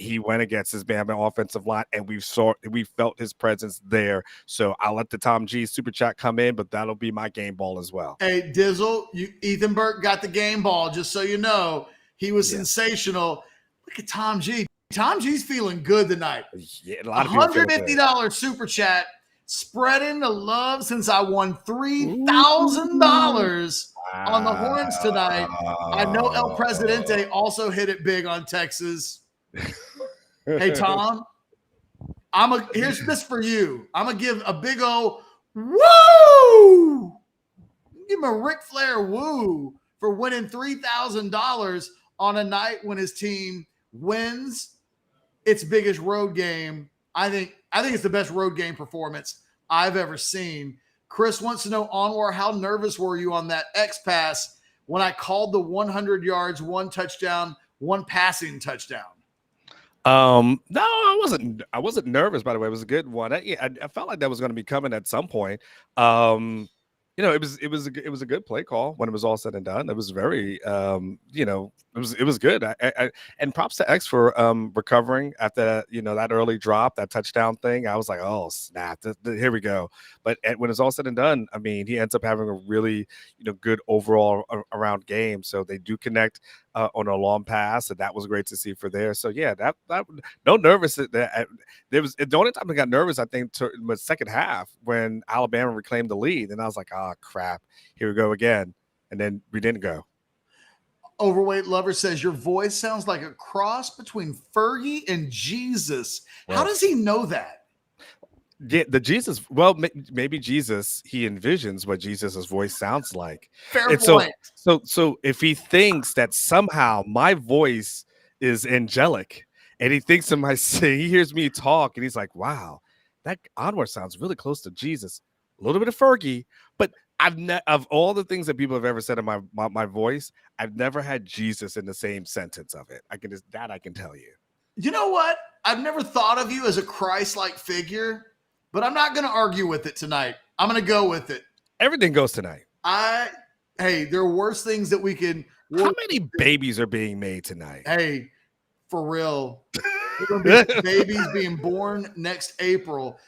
He went against his Bama offensive line, and we felt his presence there. So I'll let the Tom G super chat come in, but that'll be my game ball as well. Hey, Dizzle, Ethan Burke got the game ball, just so you know. He was sensational. Look at Tom G. Tom G's feeling good tonight. Yeah, a lot of people $150 super chat, spreading the love since I won $3,000 on the Horns tonight. I know El Presidente also hit it big on Texas. Hey, Tom, here's this for you. I'm going to give a big old woo. Give him a Ric Flair woo for winning $3,000 on a night when his team wins its biggest road game. I think it's the best road game performance I've ever seen. Chris wants to know, Anwar, how nervous were you on that X pass when I called the 100 yards, 1 touchdown, 1 passing touchdown? No, I wasn't nervous, by the way. It was a good one. I felt like that was going to be coming at some point. It was a good play call when it was all said and done. It was very, it was good. And props to X for recovering after that early drop, that touchdown thing. I was like, oh snap, here we go. But when it's all said and done, I mean, he ends up having a really good overall around game. So they do connect on a long pass, and that was great to see for there. So yeah, that no nervous. There was the only time I got nervous, I think, was second half when Alabama reclaimed the lead, and I was like, oh crap, here we go again, and then we didn't go. Overweight Lover says your voice sounds like a cross between Fergie and Jesus. How does he know that? Yeah, the Jesus. Well, maybe Jesus. He envisions what Jesus's voice sounds like. Fair point. So if he thinks that somehow my voice is angelic, and he thinks he hears me talk, and he's like, "Wow, that Anwar sounds really close to Jesus." A little bit of Fergie, but of all the things that people have ever said in my voice, I've never had Jesus in the same sentence of it. I can tell you. You know what? I've never thought of you as a Christ-like figure. But I'm not going to argue with it tonight. I'm going to go with it. Everything goes tonight. Hey, there are worse things that we can. How many babies are being made tonight? Hey, for real. There are going to be babies being born next April.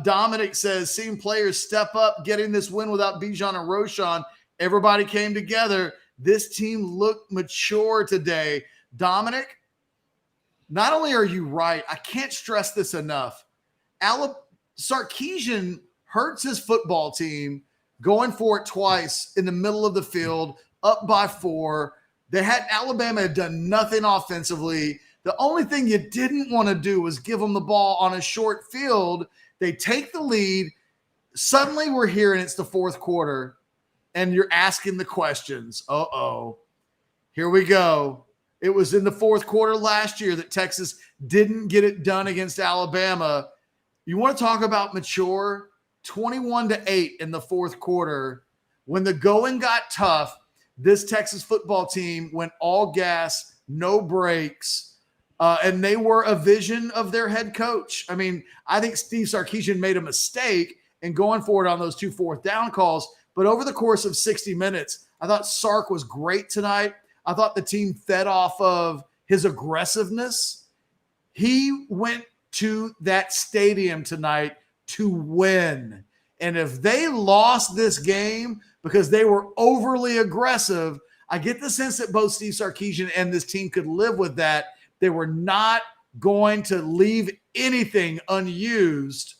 Dominic says, seeing players step up, getting this win without Bijan and Roshan. Everybody came together. This team looked mature today. Dominic, not only are you right, I can't stress this enough. Sarkisian hurts his football team going for it twice in the middle of the field, up by 4. Alabama had done nothing offensively. The only thing you didn't want to do was give them the ball on a short field. They take the lead. Suddenly we're here and it's the fourth quarter, and you're asking the questions. Here we go. It was in the fourth quarter last year that Texas didn't get it done against Alabama. You want to talk about mature? 21-8 in the fourth quarter. When the going got tough, this Texas football team went all gas, no brakes, and they were a vision of their head coach. I mean, I think Steve Sarkisian made a mistake in going for it on those 2 fourth down calls, but over the course of 60 minutes, I thought Sark was great tonight. I thought the team fed off of his aggressiveness. He went to that stadium tonight to win. And if they lost this game because they were overly aggressive, I get the sense that both Steve Sarkisian and this team could live with that. They were not going to leave anything unused.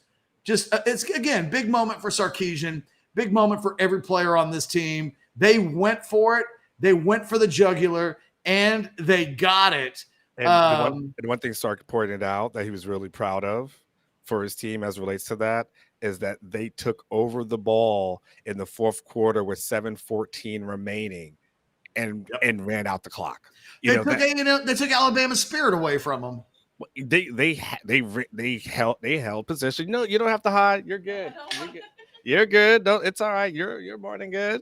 It's, again, big moment for Sarkisian, big moment for every player on this team. They went for it. They went for the jugular, and they got it. And one thing Sark pointed out that he was really proud of for his team as relates to that is that they took over the ball in the fourth quarter with 7:14 remaining and ran out the clock. They took Alabama's spirit away from them. They held position. You don't have to hide. You're good. You're good. No, it's all right. You're more than good.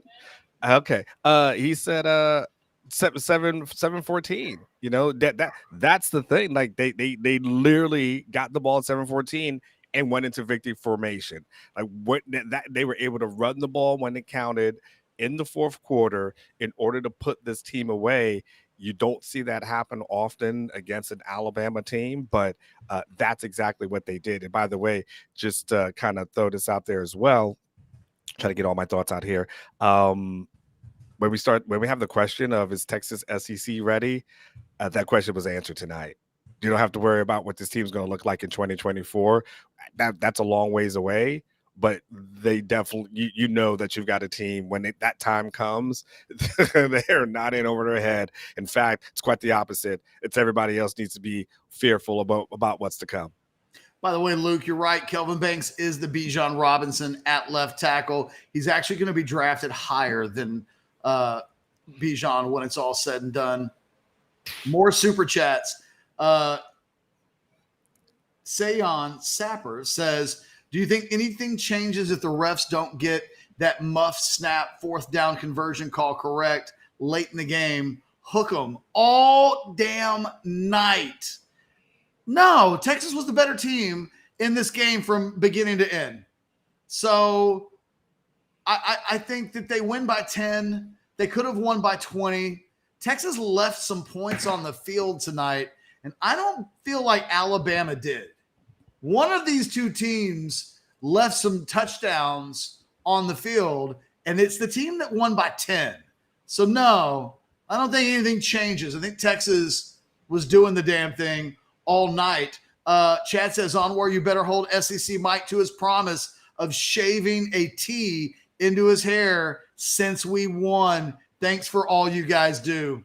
Okay. He said 7:14. That's the thing. Like they literally got the ball at 7:14 and went into victory formation. Like they were able to run the ball when it counted in the fourth quarter in order to put this team away. You don't see that happen often against an Alabama team, but that's exactly what they did. And by the way, just kind of throw this out there as well. Try to get all my thoughts out here. when we have the question of is Texas SEC ready, that question was answered tonight. You don't have to worry about what this team's going to look like in 2024. That's a long ways away, but they definitely, you know that you've got a team when that time comes, they're not in over their head. In fact, it's quite the opposite. It's everybody else needs to be fearful about what's to come. By the way, Luke, you're right. Kelvin Banks is the Bijan Robinson at left tackle. He's actually going to be drafted higher than Bijan when it's all said and done. More super chats. Sayon Sapper says, do you think anything changes if the refs don't get that muff snap 4th down conversion call correct late in the game? Hook them all damn night. No, Texas was the better team in this game from beginning to end. So I think that they win by 10. They could have won by 20. Texas left some points on the field tonight, and I don't feel like Alabama did. One of these two teams left some touchdowns on the field, and it's the team that won by 10. So, no, I don't think anything changes. I think Texas was doing the damn thing all night. Chad says, Anwar, you better hold SEC Mike to his promise of shaving a T into his hair since we won. Thanks for all you guys do.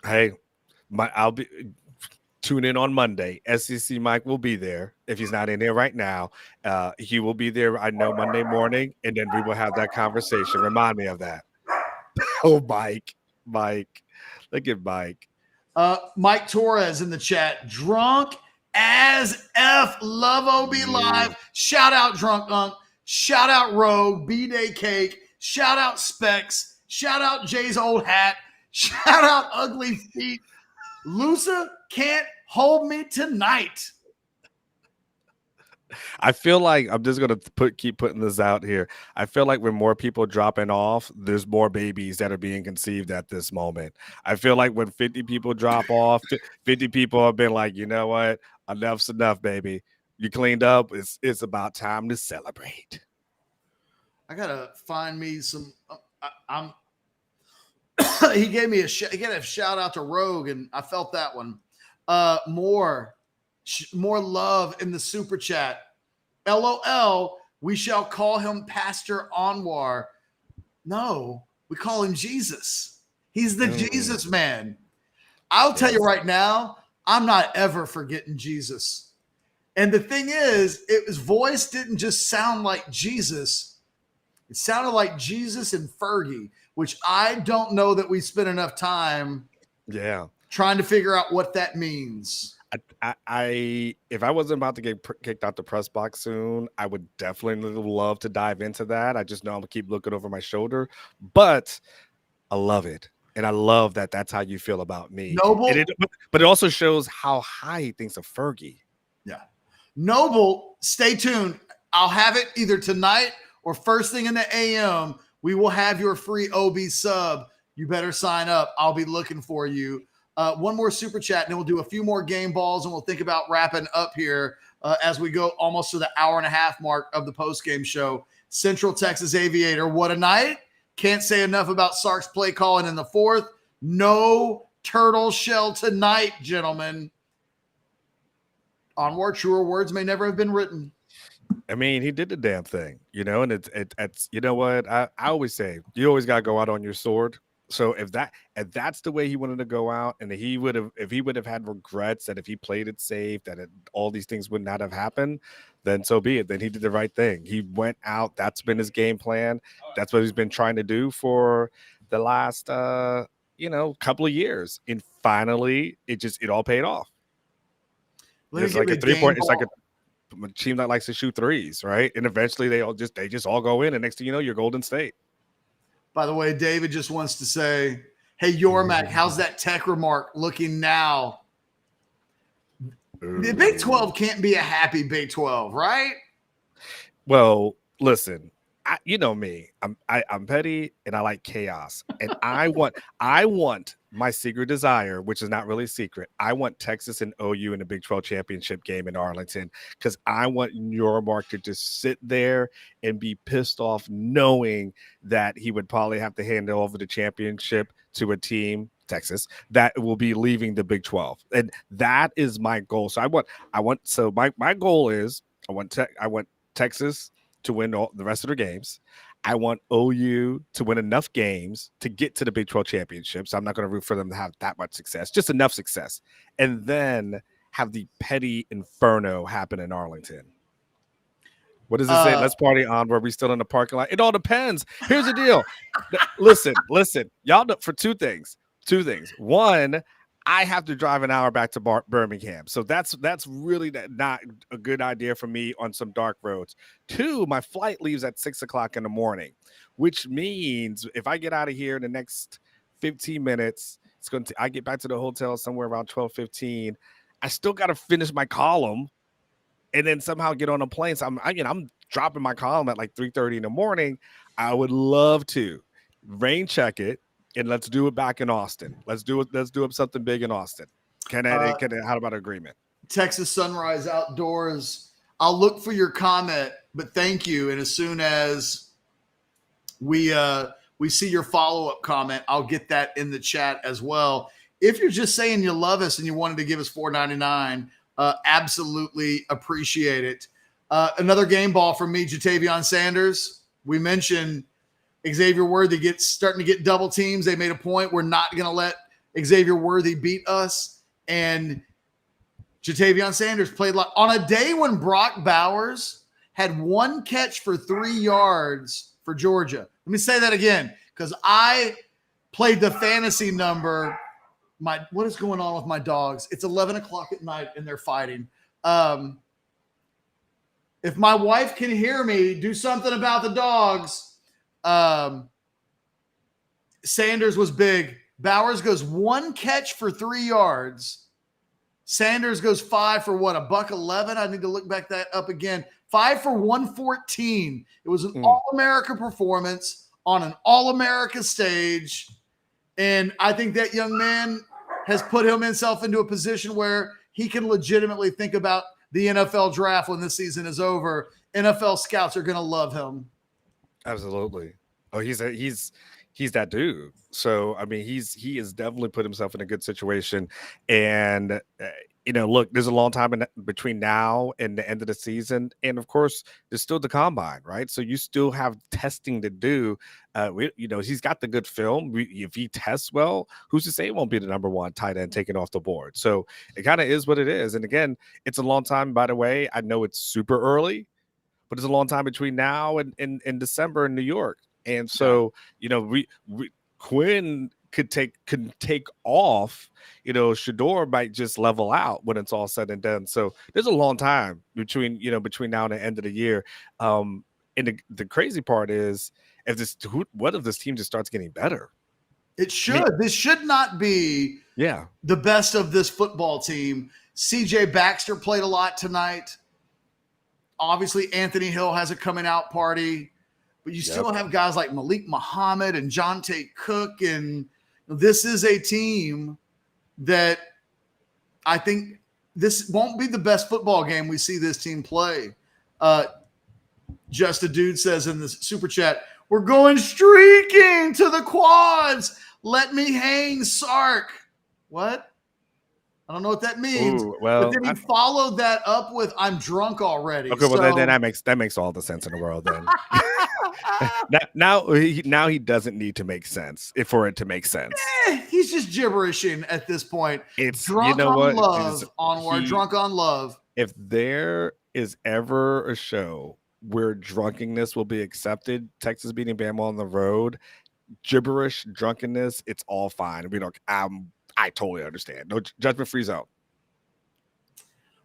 Hey, I'll be tune in on Monday. SEC Mike will be there. If he's not in there right now, he will be there. I know Monday morning, and then we will have that conversation. Remind me of that. Oh, Mike, look at Mike. Mike Torres in the chat. Drunk as F. Love OB Live. Shout out Drunk Unk. Shout out Rogue. B-Day Cake. Shout out Specs. Shout out Jay's old hat. Shout out Ugly Feet. Lusa can't hold me tonight. I feel like I'm just gonna keep putting this out here. I feel like when more people dropping off, there's more babies that are being conceived at this moment. I feel like when 50 people drop off, 50 people have been like, you know what, enough's enough, baby. You cleaned up. It's about time to celebrate. I gotta find me some. He gave me he gave a shout out to Rogue, and I felt that one. More love in the super chat. LOL, we shall call him Pastor Anwar. No, we call him Jesus. He's the Jesus man. I'll tell you right now, I'm not ever forgetting Jesus. And the thing is, his voice didn't just sound like Jesus. It sounded like Jesus and Fergie, which I don't know that we spent enough time trying to figure out what that means. If I wasn't about to get kicked out the press box soon, I would definitely love to dive into that. I just know I'm gonna keep looking over my shoulder, but I love it, and I love that that's how you feel about me. Noble, but it also shows how high he thinks of Fergie. Yeah, Noble, stay tuned. I'll have it either tonight or first thing in the AM. We will have your free OB sub. You better sign up. I'll be looking for you. One more super chat, and then we'll do a few more game balls, and we'll think about wrapping up here as we go almost to the hour and a half mark of the postgame show. Central Texas Aviator, what a night. Can't say enough about Sark's play calling in the 4th. No turtle shell tonight, gentlemen. Onward, truer words may never have been written. I mean, he did the damn thing, and it's you know what? I always say, you always got to go out on your sword. So if that's the way he wanted to go out, and if he would have had regrets that if he played it safe, that all these things would not have happened, then so be it. Then he did the right thing. He went out. That's been his game plan. That's what he's been trying to do for the last couple of years. And finally, it all paid off. It's like a 3-point. It's like a team that likes to shoot threes, right? And eventually they just all go in, and next thing you know, you're Golden State. By the way, David just wants to say, hey, Yormac, how's that tech remark looking now? The Big 12 can't be a happy Big 12, right? Well, listen, you know me. I'm petty and I like chaos. And I want my secret desire, which is not really secret. I want Texas and OU in the Big 12 championship game in Arlington because I want Yormark to just sit there and be pissed off knowing that he would probably have to hand over the championship to a team, Texas, that will be leaving the Big 12. And that is my goal. So my goal is I want Texas to win all the rest of their games. I want OU to win enough games to get to the Big 12 championship. So I'm not going to root for them to have that much success, just enough success. And then have the petty inferno happen in Arlington. What does it say? Let's party on. Where we still in the parking lot? It all depends. Here's the deal. Listen. Y'all know, for two things. One, I have to drive an hour back to Birmingham. So that's really not a good idea for me on some dark roads. Two, my flight leaves at 6 o'clock in the morning, which means if I get out of here in the next 15 minutes, I get back to the hotel somewhere around 12:15. I still got to finish my column and then somehow get on a plane. So I'm dropping my column at like 3:30 in the morning. I would love to rain check it. And let's do it back in Austin. Let's do it. Let's do something big in Austin. How about an agreement? Texas Sunrise Outdoors. I'll look for your comment, but thank you. And as soon as we see your follow-up comment, I'll get that in the chat as well. If you're just saying you love us and you wanted to give us $4.99, absolutely appreciate it. Another game ball from me, Jatavion Sanders. We mentioned Xavier Worthy starting to get double teams. They made a point. We're not going to let Xavier Worthy beat us. And Jatavion Sanders played on a day when Brock Bowers had one catch for 3 yards for Georgia. Let me say that again because I played the fantasy number. What is going on with my dogs? It's 11 o'clock at night and they're fighting. If my wife can hear me, do something about the dogs. Sanders was big. Bowers goes one catch for 3 yards. Sanders goes 5 for what? $111. I need to look back that up again. 5 for 114. It was an All-America performance on an All-America stage. And I think that young man has put himself into a position where he can legitimately think about the NFL draft when this season is over. NFL scouts are going to love him. Absolutely. Oh, he's that dude. So I mean, he has definitely put himself in a good situation. And look, there's a long time between now and the end of the season, and of course, there's still the combine, right? So you still have testing to do. He's got the good film. If he tests well, who's to say it won't be the number one tight end taken off the board? So it kind of is what it is. And again, it's a long time. By the way, I know it's super early. But it's a long time between now and December in New York. And so, Quinn could take off, Shador might just level out when it's all said and done. So there's a long time between now and the end of the year. And the crazy part is what if this team just starts getting better? It should. This should not be the best of this football team. CJ Baxter played a lot tonight. Obviously, Anthony Hill has a coming out party, but you still have guys like Malik Muhammad and Jonte Cook. And this is a team that I think this won't be the best football game we see this team play. Just a Dude says in the super chat, we're going streaking to the quads. Let me hang, Sark. What? I don't know what that means. Ooh, well, but then he followed that up with "I'm drunk already." Okay, well then that makes all the sense in the world. Then now he doesn't need to make sense for it to make sense. He's just gibberishing at this point. It's drunk on love, Anwar. Drunk on love. If there is ever a show where drunkenness will be accepted, Texas beating Bama on the road, gibberish, drunkenness, it's all fine. I totally understand. No judgment-free zone.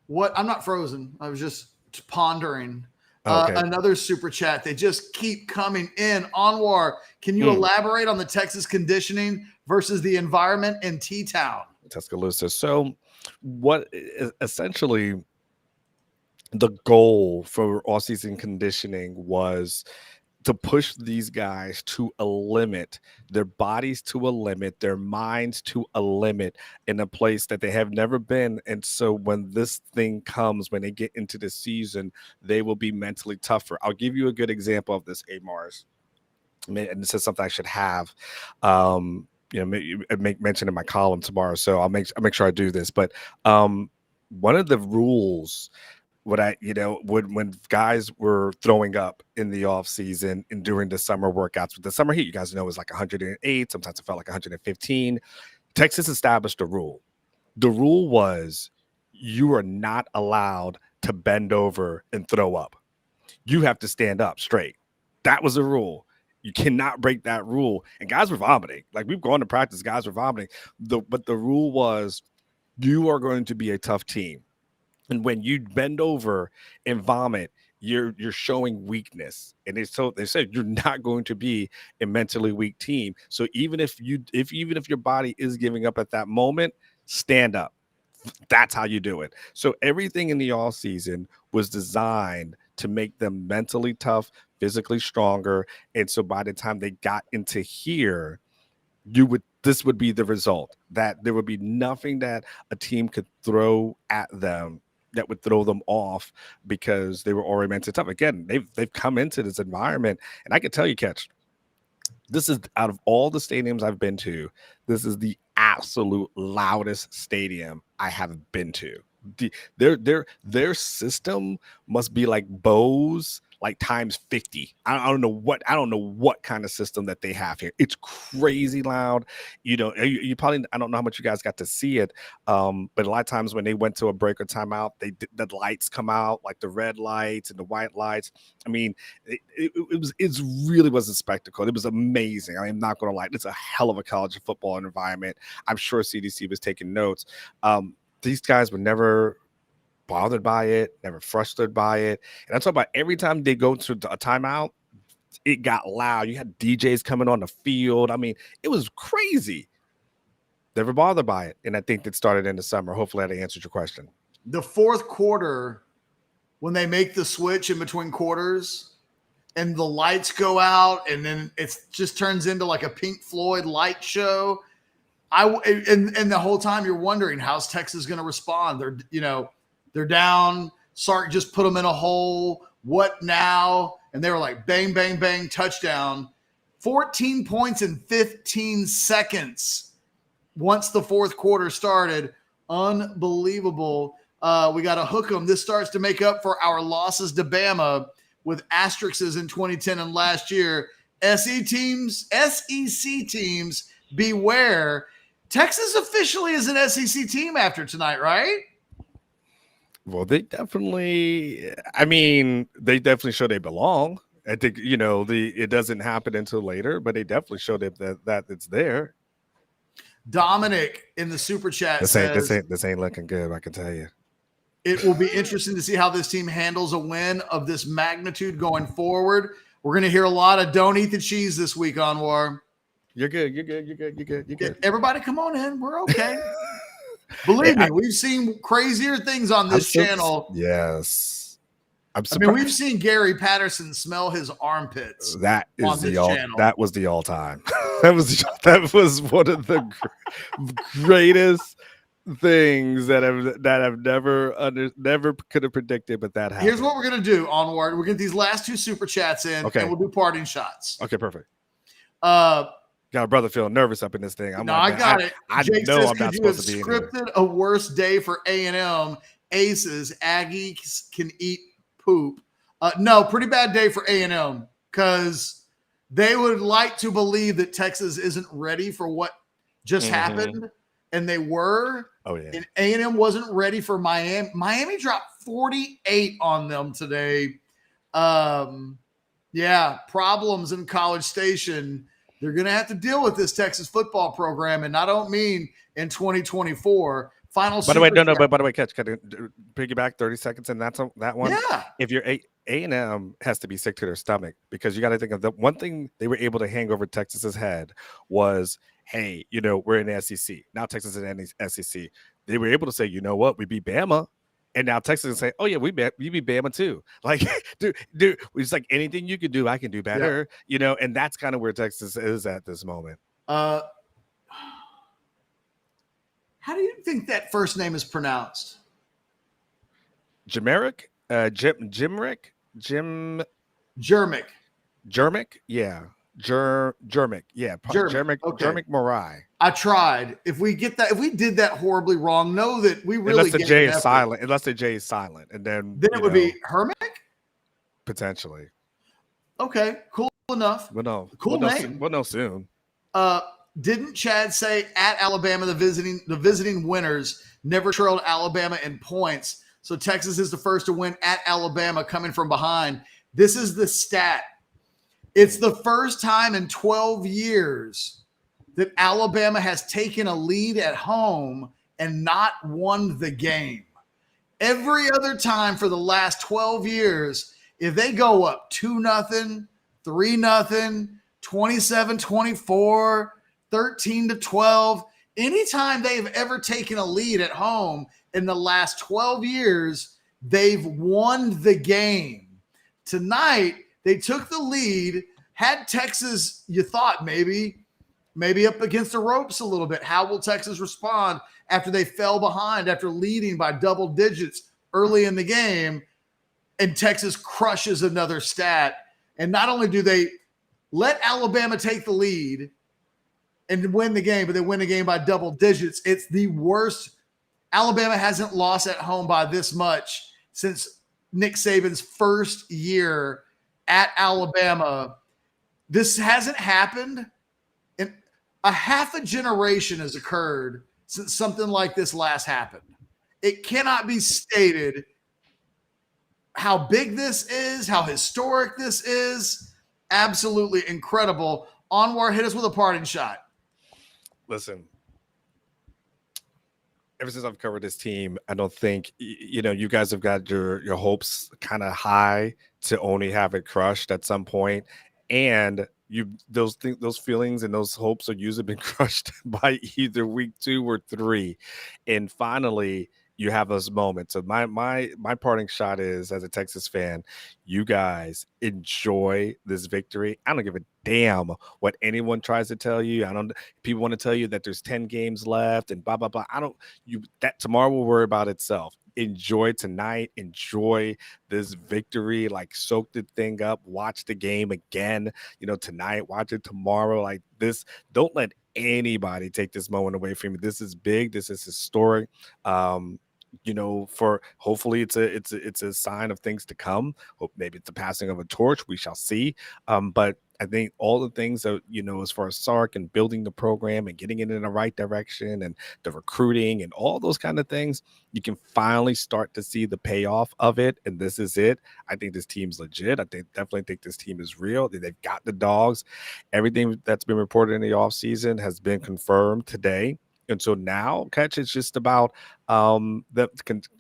What? I'm not frozen. I was just pondering. Okay. Another super chat. They just keep coming in. Anwar, can you elaborate on the Texas conditioning versus the environment in T-Town? Tuscaloosa. So what essentially the goal for all-season conditioning was to push these guys to a limit, their bodies to a limit, their minds to a limit in a place that they have never been. And so when this thing comes, when they get into the season, they will be mentally tougher. I'll give you a good example of this, Mars. And this is something I should have, make mention in my column tomorrow. So I'll make sure I do this. But one of the rules, when guys were throwing up in the off season and during the summer workouts with the summer heat, you guys know it was like 108. Sometimes it felt like 115. Texas established a rule. The rule was you are not allowed to bend over and throw up. You have to stand up straight. That was a rule. You cannot break that rule. And guys were vomiting. Like, we've gone to practice, guys were vomiting. But the rule was you are going to be a tough team. And when you bend over and vomit, you're showing weakness. And they said you're not going to be a mentally weak team. So even if your body is giving up at that moment, stand up. That's how you do it. So everything in the all season was designed to make them mentally tough, physically stronger. And so by the time they got into here, this would be the result, that there would be nothing that a team could throw at them that would throw them off, because they were already mentally tough. Again, they've come into this environment, and I can tell you, Catch, this is, out of all the stadiums I've been to, this is the absolute loudest stadium I have been to. Their system must be like Bose, like times 50. I don't know what kind of system that they have here. It's crazy loud. You probably, I don't know how much you guys got to see it, but a lot of times when they went to a break or timeout, the lights come out, like the red lights and the white lights. I mean, it really was a spectacle. It was amazing. I'm not going to lie. It's a hell of a college football environment. I'm sure CDC was taking notes. These guys were never bothered by it, never frustrated by it. And I'm talking about every time they go to a timeout, it got loud. You had DJs coming on the field. I mean, it was crazy. Never bothered by it. And I think that started in the summer. Hopefully that answered your question. The fourth quarter, when they make the switch in between quarters and the lights go out and then it just turns into like a Pink Floyd light show. And the whole time you're wondering, how's Texas going to respond? They're down. Sark just put them in a hole. What now? And they were like, bang, bang, bang, touchdown. 14 points in 15 seconds once the fourth quarter started. Unbelievable. We got to hook them. This starts to make up for our losses to BAMA with asterisks in 2010 and last year. SEC teams, beware. Texas officially is an SEC team after tonight, right? Well, they definitely show they belong. I think, it doesn't happen until later, but they definitely show that it's there. Dominic in the super chat says, this ain't looking good, I can tell you. It will be interesting to see how this team handles a win of this magnitude going forward. We're going to hear a lot of don't eat the cheese this week, Anwar. You're good. Everybody come on in. We're okay. Believe me, we've seen crazier things on this channel. Yes. We've seen Gary Patterson smell his armpits. That was the all time. that was one of the greatest things that I've never could have predicted, but that happened. Here's what we're gonna do, Onward. We're gonna get these last two super chats in, and we'll do parting shots. Okay, perfect. Got a brother feeling nervous up in this thing. I got it. I Jake know says, I'm not could you supposed have to be in here. scripted a worse day for A&M? Aces, Aggies can eat poop. No, pretty bad day for A&M, because they would like to believe that Texas isn't ready for what just happened, and they were. Oh, yeah. And A&M wasn't ready for Miami. Miami dropped 48 on them today. Problems in College Station. They're going to have to deal with this Texas football program, and I don't mean in 2024. By the way, Catch, can I piggyback 30 seconds and that one? Yeah. If you're A&M has to be sick to their stomach, because you got to think of the one thing they were able to hang over Texas's head was, hey, we're in the SEC. Now Texas is in the SEC. They were able to say, you know what, we beat Bama, And now Texas can say, "Oh yeah, we beat Bama too." Like, dude, it's like anything you can do, I can do better. And that's kind of where Texas is at this moment. How do you think that first name is pronounced? Jimerick, Jimrick, Jermick, yeah. Jermick, yeah. Jermick Morai. I tried. If we did that horribly wrong, know that we really unless the J is silent. Unless the J is silent, and then it would be Hermick? Potentially. Okay, cool enough. We'll know. Cool name. We'll know soon. Didn't Chad say at Alabama the visiting winners never trailed Alabama in points? So Texas is the first to win at Alabama coming from behind. This is the stat. It's the first time in 12 years that Alabama has taken a lead at home and not won the game. Every other time for the last 12 years, if they go up 2-0, 3-0, 27-24, 13-12, anytime they've ever taken a lead at home in the last 12 years, they've won the game. Tonight, they took the lead, had Texas, you thought maybe up against the ropes a little bit. How will Texas respond after they fell behind, after leading by double digits early in the game, and Texas crushes another stat? And not only do they let Alabama take the lead and win the game, but they win the game by double digits. It's the worst. Alabama hasn't lost at home by this much since Nick Saban's first year at Alabama. This hasn't happened. In a half a generation has occurred since something like this last happened. It cannot be stated how big this is, how historic this is. Absolutely incredible. Anwar, hit us with a parting shot. Listen, ever since I've covered this team, I don't think, you guys have got your hopes kind of high to only have it crushed at some point. And those feelings and those hopes are usually been crushed by either week 2 or 3. And finally, you have those moments. So my parting shot is, as a Texas fan, you guys enjoy this victory. I don't give a damn what anyone tries to tell you. People want to tell you that there's 10 games left and blah blah blah. That tomorrow will worry about itself. Enjoy tonight. Enjoy this victory. Like, soak the thing up. Watch the game again. Tonight. Watch it tomorrow. Like this. Don't let anybody take this moment away from you. This is big. This is historic. For hopefully it's a sign of things to come. Hope maybe it's the passing of a torch. We shall see. But I think all the things that, as far as Sark and building the program and getting it in the right direction and the recruiting and all those kind of things, you can finally start to see the payoff of it. And this is it. I think this team's legit. I definitely think this team is real. They've got the dogs. Everything that's been reported in the offseason has been confirmed today. And so now, Catch, it's just about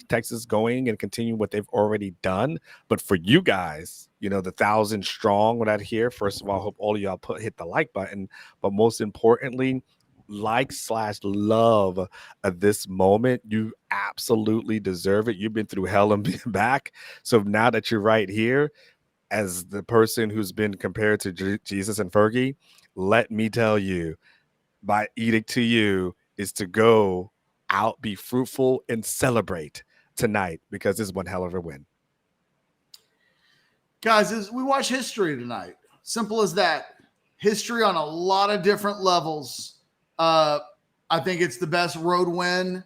Texas going and continuing what they've already done. But for you guys, the 1,000 strong, what I hear, first of all, I hope all of y'all hit the like button. But most importantly, like/love this moment. You absolutely deserve it. You've been through hell and been back. So now that you're right here, as the person who's been compared to Jesus and Fergie, let me tell you, my edict to you is to go out, be fruitful, and celebrate tonight, because this is one hell of a win. Guys, we watch history tonight. Simple as that. History on a lot of different levels. I think it's the best road win.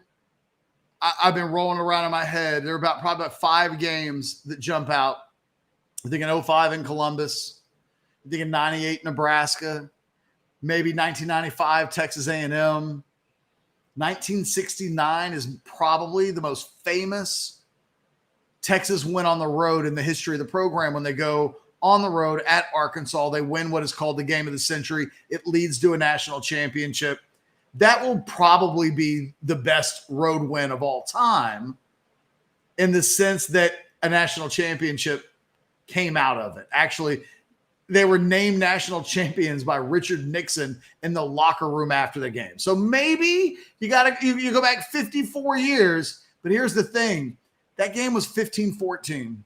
I've been rolling around in my head. There are probably about 5 games that jump out. I think in 2005 in Columbus. I think in 98 Nebraska. Maybe 1995 Texas A&M. 1969 is probably the most famous Texas win on the road in the history of the program. When they go on the road at Arkansas, they win what is called the game of the century. It leads to a national championship. That will probably be the best road win of all time, in the sense that a national championship came out of it. Actually, they were named national champions by Richard Nixon in the locker room after the game. So maybe you go back 54 years, but here's the thing. That game was 15-14.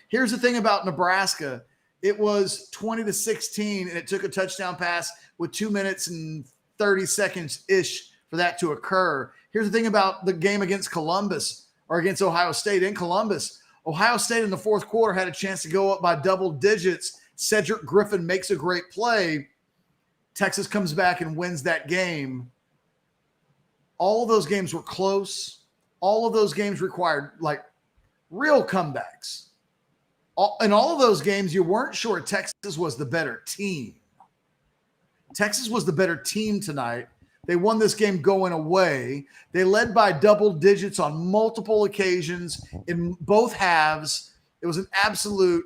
Here's the thing about Nebraska. It was 20-16, and it took a touchdown pass with 2 minutes and 30 seconds-ish for that to occur. Here's the thing about the game against Columbus or against Ohio State. In Columbus, Ohio State in the fourth quarter had a chance to go up by double digits. Cedric Griffin makes a great play. Texas comes back and wins that game. All of those games were close. All of those games required like real comebacks. In all of those games, you weren't sure Texas was the better team. Texas was the better team tonight. They won this game going away. They led by double digits on multiple occasions in both halves. It was an absolute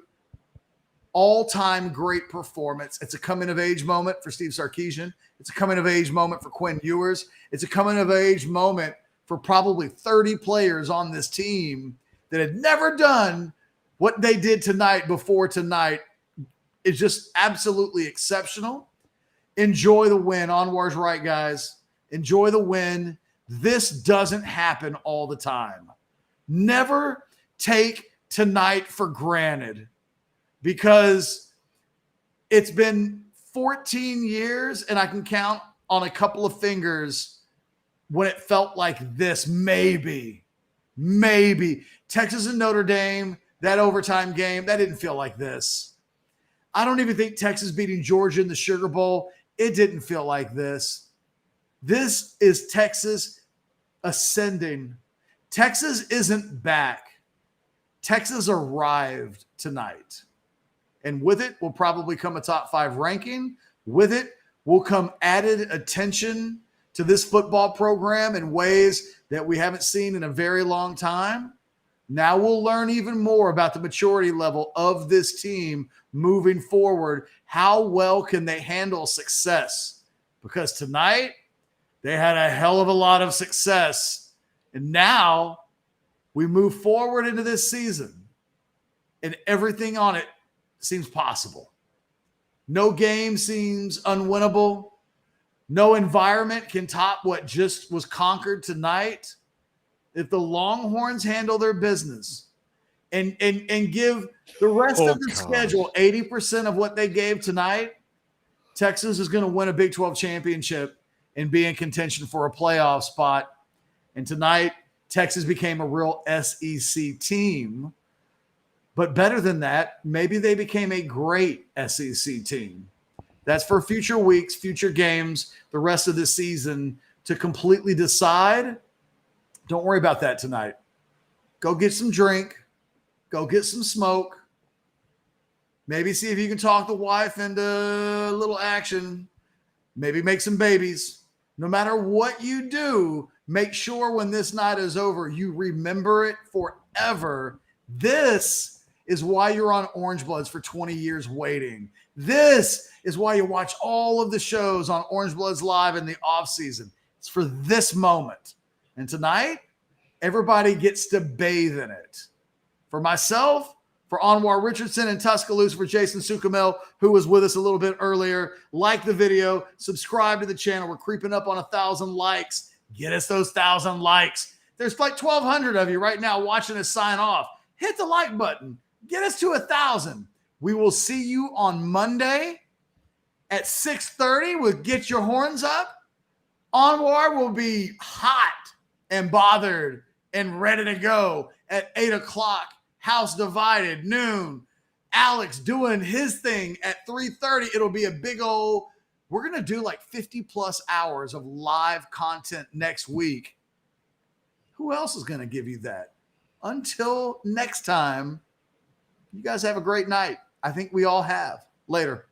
all-time great performance. It's a coming-of-age moment for Steve Sarkisian. It's a coming-of-age moment for Quinn Ewers. It's a coming-of-age moment for probably 30 players on this team that had never done what they did tonight before tonight. Is just absolutely exceptional. Enjoy the win. Anwar's right, guys. Enjoy the win. This doesn't happen all the time. Never take tonight for granted, because it's been 14 years, and I can count on a couple of fingers when it felt like this. Maybe. Texas and Notre Dame, that overtime game, that didn't feel like this. I don't even think Texas beating Georgia in the Sugar Bowl, it didn't feel like this. This is Texas ascending. Texas isn't back. Texas arrived tonight. And with it will probably come a top 5 ranking. With it will come added attention to this football program in ways that we haven't seen in a very long time. Now we'll learn even more about the maturity level of this team moving forward. How well can they handle success? Because tonight they had a hell of a lot of success. And now we move forward into this season, and everything on it seems possible. No game seems unwinnable. No environment can top what just was conquered tonight. If the Longhorns handle their business and give the rest of the schedule 80% of what they gave tonight, Texas is going to win a Big 12 championship and be in contention for a playoff spot. And tonight, Texas became a real SEC team. But better than that, maybe they became a great SEC team. That's for future weeks, future games, the rest of the season to completely decide. Don't worry about that tonight. Go get some drink. Go get some smoke. Maybe see if you can talk the wife into a little action. Maybe make some babies. No matter what you do, make sure when this night is over, you remember it forever. This is why you're on Orangebloods for 20 years waiting. This is why you watch all of the shows on Orangebloods Live in the offseason. It's for this moment. And tonight, everybody gets to bathe in it. For myself, for Anwar Richardson in Tuscaloosa, for Jason Sukamel, who was with us a little bit earlier, like the video, subscribe to the channel. We're creeping up on 1,000 likes. Get us those 1,000 likes. There's like 1,200 of you right now watching us sign off. Hit the like button. Get us to 1,000. We will see you on Monday at 6:30 with Get Your Horns Up. Anwar will be hot and bothered and ready to go at 8 o'clock. House Divided, noon. Alex doing his thing at 3:30. It'll be a big old, we're going to do like 50 plus hours of live content next week. Who else is going to give you that? Until next time, you guys have a great night. I think we all have. Later.